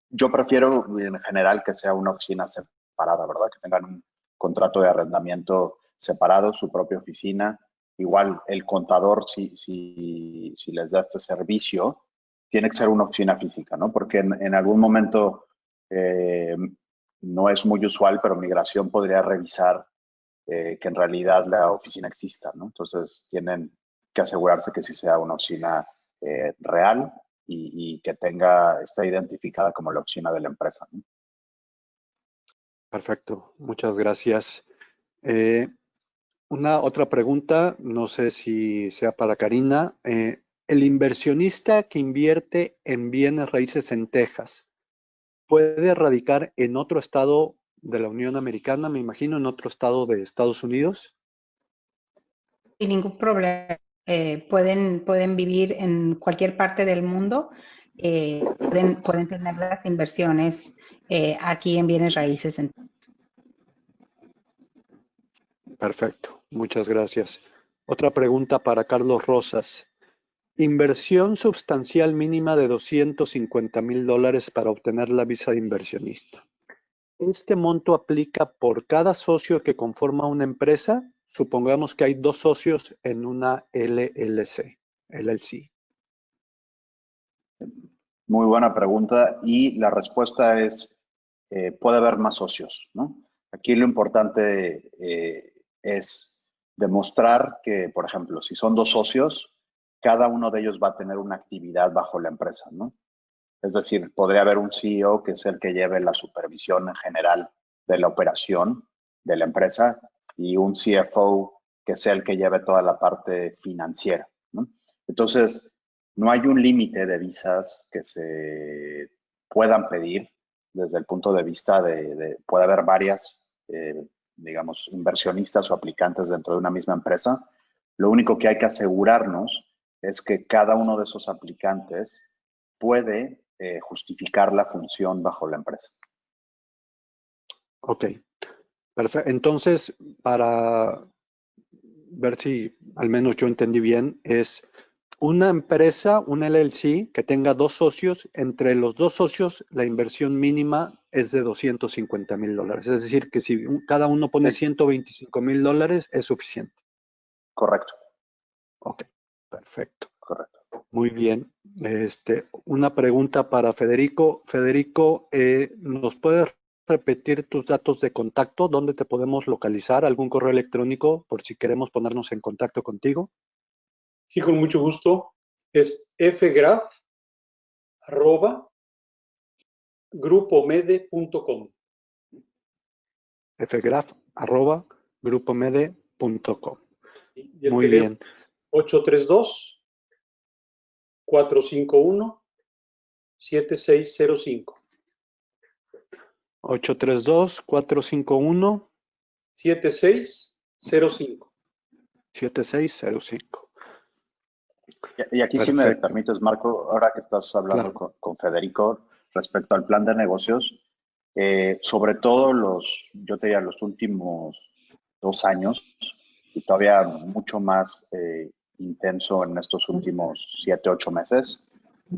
yo prefiero en general que sea una oficina separada, ¿verdad? Que tengan un contrato de arrendamiento separado, su propia oficina. Igual el contador, si les da este servicio, tiene que ser una oficina física, ¿no? Porque en algún momento no es muy usual, pero migración podría revisar que en realidad la oficina exista, ¿no? Entonces tienen que asegurarse que sí sea una oficina real y que esté identificada como la oficina de la empresa, ¿no? Perfecto, muchas gracias. Una otra pregunta, no sé si sea para Karina. El inversionista que invierte en bienes raíces en Texas, ¿puede radicar en otro estado de la Unión Americana, me imagino, en otro estado de Estados Unidos? Sin ningún problema. Pueden vivir en cualquier parte del mundo, pueden tener las inversiones aquí en bienes raíces. Perfecto, muchas gracias. Otra pregunta para Carlos Rosas. Inversión sustancial mínima de $250,000 para obtener la visa de inversionista. ¿Este monto aplica por cada socio que conforma una empresa? Supongamos que hay 2 socios en una LLC. Muy buena pregunta y la respuesta es, puede haber más socios, ¿no? Aquí lo importante es demostrar que, por ejemplo, si son 2 socios, cada uno de ellos va a tener una actividad bajo la empresa, ¿no? Es decir, podría haber un CEO que es el que lleve la supervisión en general de la operación de la empresa y un CFO que sea el que lleve toda la parte financiera, ¿no? Entonces, no hay un límite de visas que se puedan pedir desde el punto de vista puede haber varias, digamos, inversionistas o aplicantes dentro de una misma empresa. Lo único que hay que asegurarnos es que cada uno de esos aplicantes puede justificar la función bajo la empresa. Ok, perfecto. Entonces, para ver si al menos yo entendí bien, es una empresa, un LLC, que tenga 2 socios. Entre los 2 socios, la inversión mínima es de $250,000. Es decir, que si cada uno pone $125,000, es suficiente. Correcto. Ok, perfecto. Correcto. Muy bien. Una pregunta para Federico. Federico, ¿nos puedes repetir tus datos de contacto? ¿Dónde te podemos localizar? ¿Algún correo electrónico por si queremos ponernos en contacto contigo? Sí, con mucho gusto. Es fgraf@grupomede.com. fgraf@grupomede.com. Y el Muy teléfono bien. 832-451-7605. 832-451. 7605. 7605. Y aquí sí me Perfecto. permites, Marco, ahora que estás hablando Claro. con Federico respecto al plan de negocios, sobre todo yo te diría, los últimos 2 años y todavía mucho más intenso en estos últimos 7, 8 meses,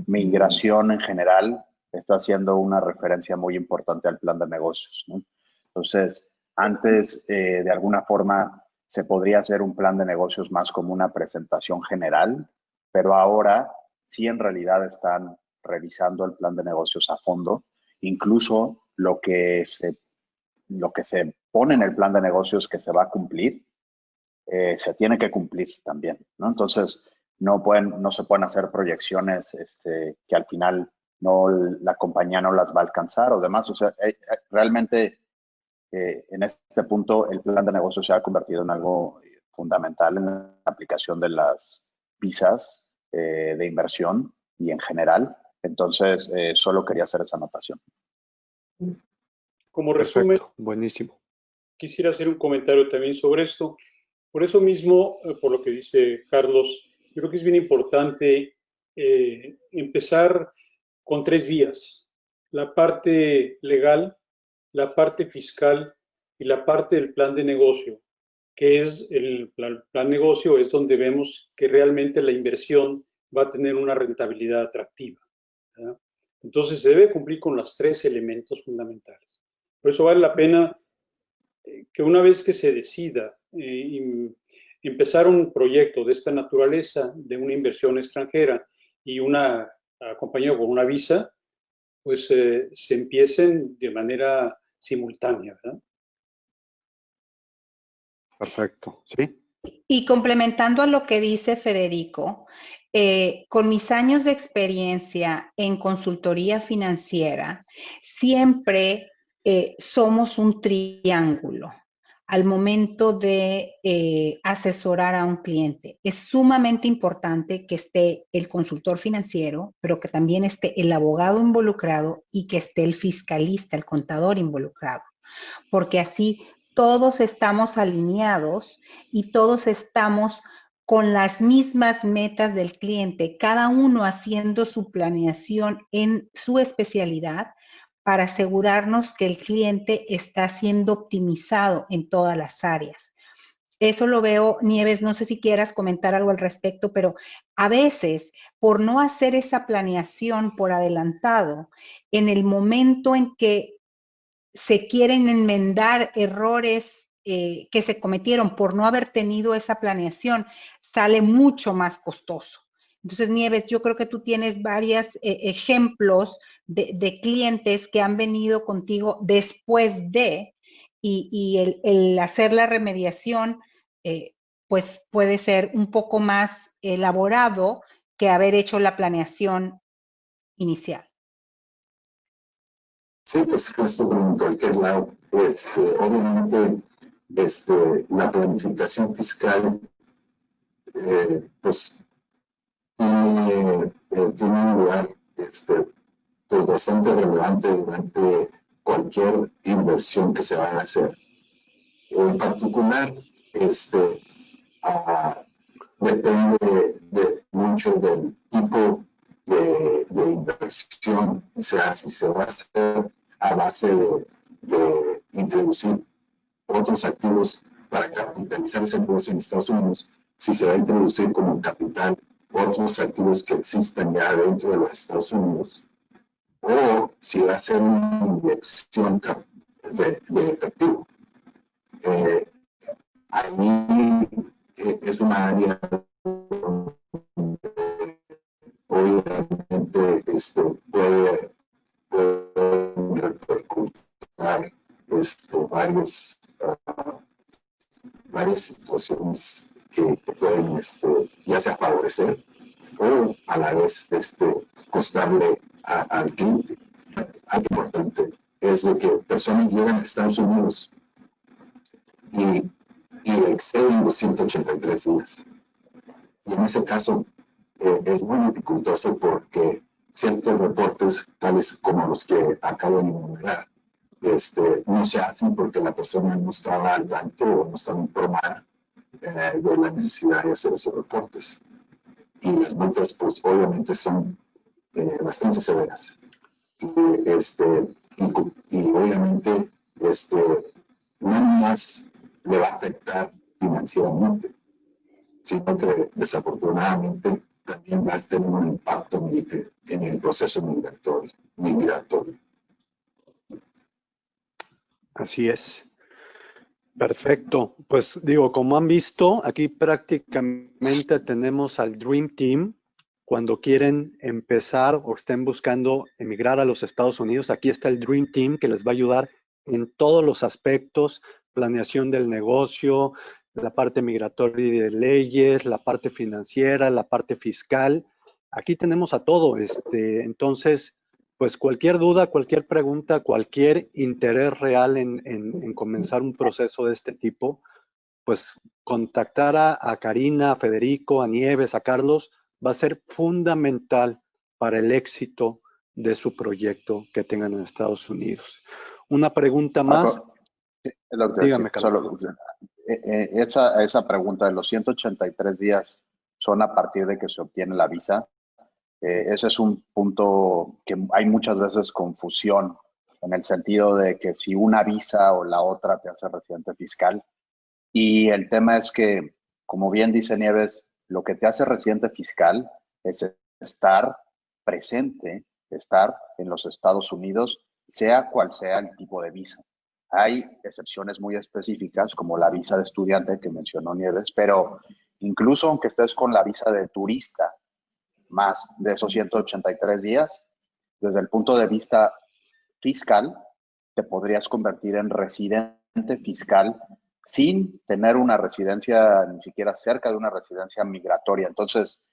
migración en general está siendo una referencia muy importante al plan de negocios, ¿no? Entonces, antes, de alguna forma, se podría hacer un plan de negocios más como una presentación general, pero ahora sí en realidad están revisando el plan de negocios a fondo. Incluso lo que se pone en el plan de negocios que se va a cumplir, se tiene que cumplir también, ¿no? Entonces, no se pueden hacer proyecciones que al final la compañía no las va a alcanzar o demás. O sea, realmente en este punto el plan de negocio se ha convertido en algo fundamental en la aplicación de las visas de inversión y en general. Entonces, solo quería hacer esa anotación. Como resumen, Perfecto. Buenísimo. quisiera hacer un comentario también sobre esto. Por eso mismo, por lo que dice Carlos, yo creo que es bien importante empezar con 3 vías: la parte legal, la parte fiscal y la parte del plan de negocio, que es el plan negocio, es donde vemos que realmente la inversión va a tener una rentabilidad atractiva, ¿verdad? Entonces se debe cumplir con los 3 elementos fundamentales. Por eso vale la pena que una vez que se decida empezar un proyecto de esta naturaleza, de una inversión extranjera y acompañado con una visa, pues se empiecen de manera simultánea, ¿verdad? Perfecto. ¿Sí? Y complementando a lo que dice Federico, con mis años de experiencia en consultoría financiera, siempre somos un triángulo al momento de asesorar a un cliente. Es sumamente importante que esté el consultor financiero, pero que también esté el abogado involucrado y que esté el fiscalista, el contador involucrado, porque así todos estamos alineados y todos estamos con las mismas metas del cliente, cada uno haciendo su planeación en su especialidad para asegurarnos que el cliente está siendo optimizado en todas las áreas. Eso lo veo, Nieves, no sé si quieras comentar algo al respecto, pero a veces, por no hacer esa planeación por adelantado, en el momento en que se quieren enmendar errores que se cometieron por no haber tenido esa planeación, sale mucho más costoso. Entonces, Nieves, yo creo que tú tienes varios ejemplos de clientes que han venido contigo después de, y el hacer la remediación, pues puede ser un poco más elaborado que haber hecho la planeación inicial. Sí, por supuesto, como en cualquier lado. Obviamente, la planificación fiscal, pues, tiene un lugar pues, bastante relevante durante cualquier inversión que se vaya a hacer. En particular, depende mucho del tipo de inversión, o sea, si se va a hacer a base de introducir otros activos para capitalizar ese negocio en Estados Unidos, si se va a introducir como capital otros activos que existan ya dentro de los Estados Unidos, o si va a ser una inyección de efectivo. Ahí es una área obviamente puede repercutir varias situaciones que pueden ya sea favorecer o a la vez costarle al cliente. Algo importante es de que personas llegan a Estados Unidos y exceden los 183 días. Y en ese caso es muy dificultoso porque ciertos reportes, tales como los que acabo de enumerar, no se hacen porque la persona no estaba al tanto o no estaba informada de la necesidad de hacer esos reportes. Y las multas, pues obviamente son bastante severas. Y obviamente no más le va a afectar financieramente, sino que desafortunadamente también va a tener un impacto en el proceso migratorio. Así es. Perfecto. Pues digo, como han visto, aquí prácticamente tenemos al Dream Team cuando quieren empezar o estén buscando emigrar a los Estados Unidos. Aquí está el Dream Team que les va a ayudar en todos los aspectos, planeación del negocio, la parte migratoria y de leyes, la parte financiera, la parte fiscal. Aquí tenemos a todo. Entonces, pues cualquier duda, cualquier pregunta, cualquier interés real en comenzar un proceso de este tipo, pues contactar a Karina, a Federico, a Nieves, a Carlos, va a ser fundamental para el éxito de su proyecto que tengan en Estados Unidos. Una pregunta más. Dígame, Carlos. Esa pregunta de los 183 días son a partir de que se obtiene la visa. Ese es un punto que hay muchas veces confusión en el sentido de que si una visa o la otra te hace residente fiscal. Y el tema es que, como bien dice Nieves, lo que te hace residente fiscal es estar presente, estar en los Estados Unidos, sea cual sea el tipo de visa. Hay excepciones muy específicas, como la visa de estudiante que mencionó Nieves, pero incluso aunque estés con la visa de turista, más de esos 183 días, desde el punto de vista fiscal, te podrías convertir en residente fiscal sin tener una residencia, ni siquiera cerca de una residencia migratoria. Entonces,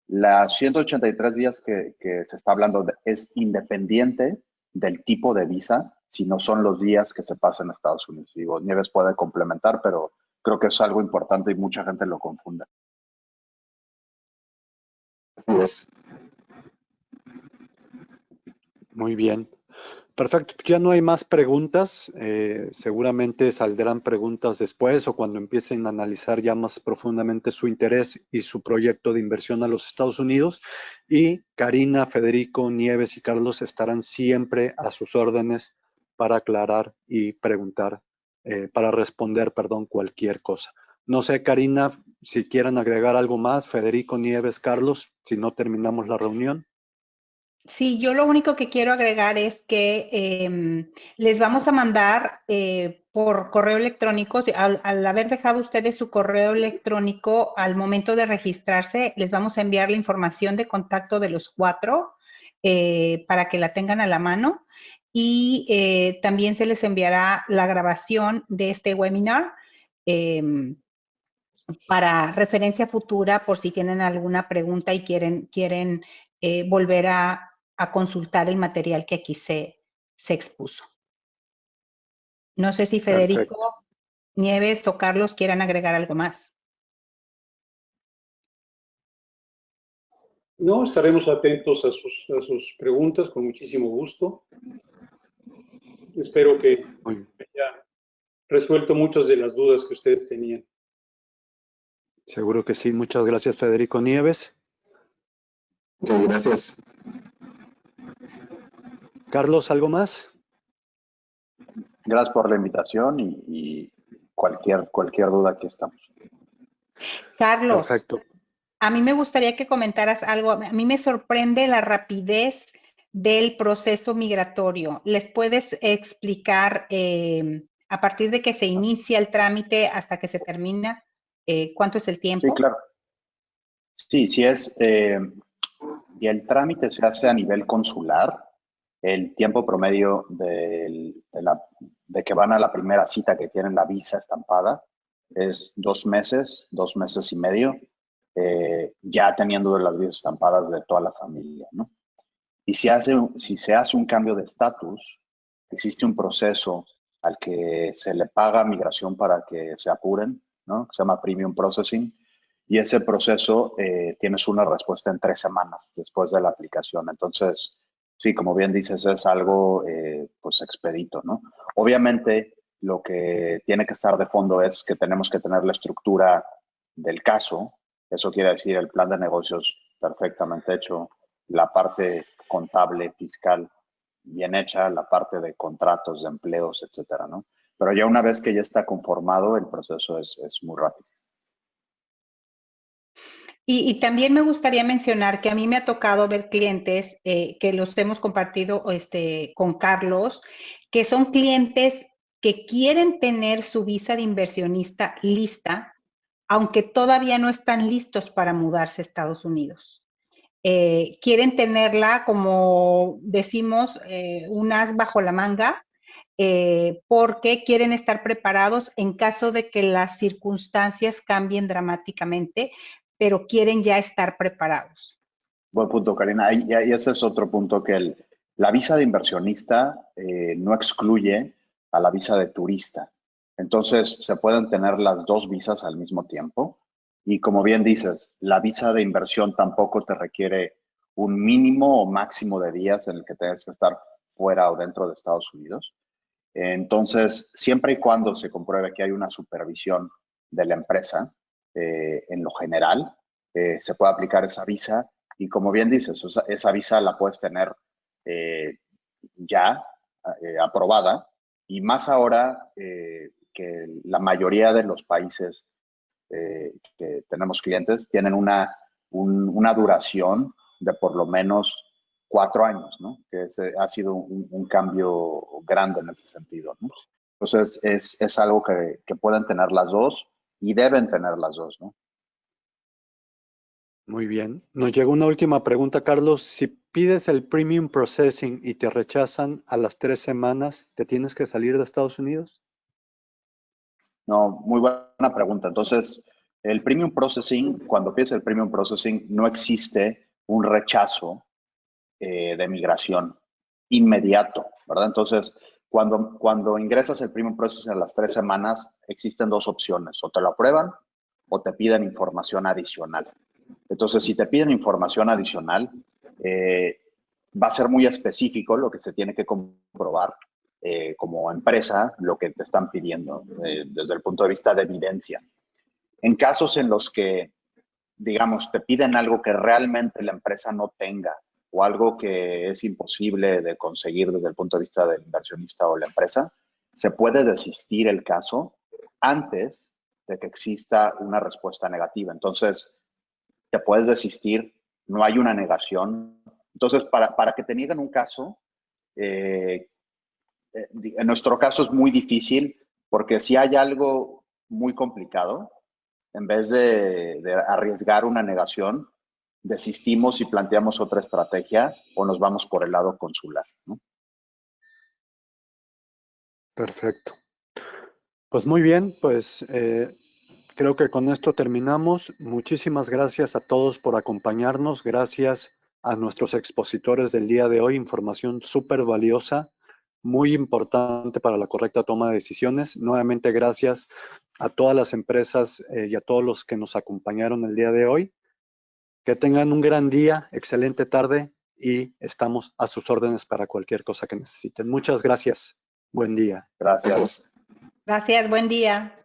las 183 días que se está hablando es independiente del tipo de visa, si no son los días que se pasan en Estados Unidos. Digo, Nieves puede complementar, pero creo que es algo importante y mucha gente lo confunde. Pues, Muy bien. Perfecto. Ya no hay más preguntas. Seguramente saldrán preguntas después o cuando empiecen a analizar ya más profundamente su interés y su proyecto de inversión a los Estados Unidos. Y Karina, Federico, Nieves y Carlos estarán siempre a sus órdenes para aclarar y preguntar, para responder, perdón, cualquier cosa. No sé, Karina, si quieran agregar algo más, Federico, Nieves, Carlos, si no terminamos la reunión. Sí, yo lo único que quiero agregar es que les vamos a mandar por correo electrónico, al haber dejado ustedes su correo electrónico al momento de registrarse, les vamos a enviar la información de contacto de los 4 para que la tengan a la mano y también se les enviará la grabación de este webinar para referencia futura por si tienen alguna pregunta y quieren volver a consultar el material que aquí se expuso. No sé si Federico, Perfecto. Nieves o Carlos quieran agregar algo más. No, estaremos atentos a sus preguntas con muchísimo gusto. Espero que haya resuelto muchas de las dudas que ustedes tenían. Seguro que sí. Muchas gracias, Federico. Nieves. ok, gracias. Carlos, ¿algo más? Gracias por la invitación y cualquier duda que estamos. Carlos, Perfecto. a mí me gustaría que comentaras algo. A mí me sorprende la rapidez del proceso migratorio. ¿Les puedes explicar a partir de que se inicia el trámite hasta que se termina, cuánto es el tiempo? Sí, claro. Sí, sí es. Y el trámite se hace a nivel consular. El tiempo promedio de que van a la primera cita que tienen la visa estampada es 2 meses, 2 meses y medio, ya teniendo las visas estampadas de toda la familia, ¿no? Y si se hace un cambio de estatus, existe un proceso al que se le paga a migración para que se apuren, ¿no? Que se llama Premium Processing. Y ese proceso tienes una respuesta en 3 semanas después de la aplicación. Entonces, sí, como bien dices, es algo pues expedito, ¿no? Obviamente, lo que tiene que estar de fondo es que tenemos que tener la estructura del caso. Eso quiere decir el plan de negocios perfectamente hecho, la parte contable, fiscal bien hecha, la parte de contratos, de empleos, etcétera, ¿no? Pero ya una vez que ya está conformado, el proceso es muy rápido. Y también me gustaría mencionar que a mí me ha tocado ver clientes que los hemos compartido con Carlos, que son clientes que quieren tener su visa de inversionista lista, aunque todavía no están listos para mudarse a Estados Unidos. Quieren tenerla, como decimos, un as bajo la manga, porque quieren estar preparados en caso de que las circunstancias cambien dramáticamente, pero quieren ya estar preparados. Buen punto, Karina. Y ese es otro punto que la visa de inversionista no excluye a la visa de turista. Entonces, se pueden tener las dos visas al mismo tiempo. Y como bien dices, la visa de inversión tampoco te requiere un mínimo o máximo de días en el que tengas que estar fuera o dentro de Estados Unidos. Entonces, siempre y cuando se compruebe que hay una supervisión de la empresa, en lo general, se puede aplicar esa visa. Y como bien dices, esa visa la puedes tener ya aprobada. Y más ahora que la mayoría de los países que tenemos clientes tienen una duración de por lo menos 4 años, ¿no? Que ha sido un cambio grande en ese sentido, ¿no? Entonces, es algo que pueden tener las dos y deben tener las dos, ¿no? Muy bien. Nos llegó una última pregunta, Carlos. Si pides el Premium Processing y te rechazan a las 3 semanas, ¿te tienes que salir de Estados Unidos? No, muy buena pregunta. Entonces, el Premium Processing, cuando pides el Premium Processing, no existe un rechazo de migración inmediato, ¿verdad? Entonces, cuando ingresas el Premium Processing a las 3 semanas, existen dos opciones. O te lo aprueban o te piden información adicional. Entonces, si te piden información adicional, va a ser muy específico lo que se tiene que comprobar como empresa, lo que te están pidiendo desde el punto de vista de evidencia. En casos en los que, digamos, te piden algo que realmente la empresa no tenga o algo que es imposible de conseguir desde el punto de vista del inversionista o la empresa, se puede desistir el caso antes de que exista una respuesta negativa. Entonces, te puedes desistir, no hay una negación. Entonces, para que te nieguen un caso, en nuestro caso es muy difícil porque si hay algo muy complicado, en vez de arriesgar una negación, desistimos y planteamos otra estrategia o nos vamos por el lado consular, ¿no? Perfecto. Pues muy bien, pues creo que con esto terminamos. Muchísimas gracias a todos por acompañarnos. Gracias a nuestros expositores del día de hoy. Información súper valiosa, muy importante para la correcta toma de decisiones. Nuevamente, gracias a todas las empresas y a todos los que nos acompañaron el día de hoy. Que tengan un gran día, excelente tarde y estamos a sus órdenes para cualquier cosa que necesiten. Muchas gracias. Buen día. Gracias. Gracias, buen día.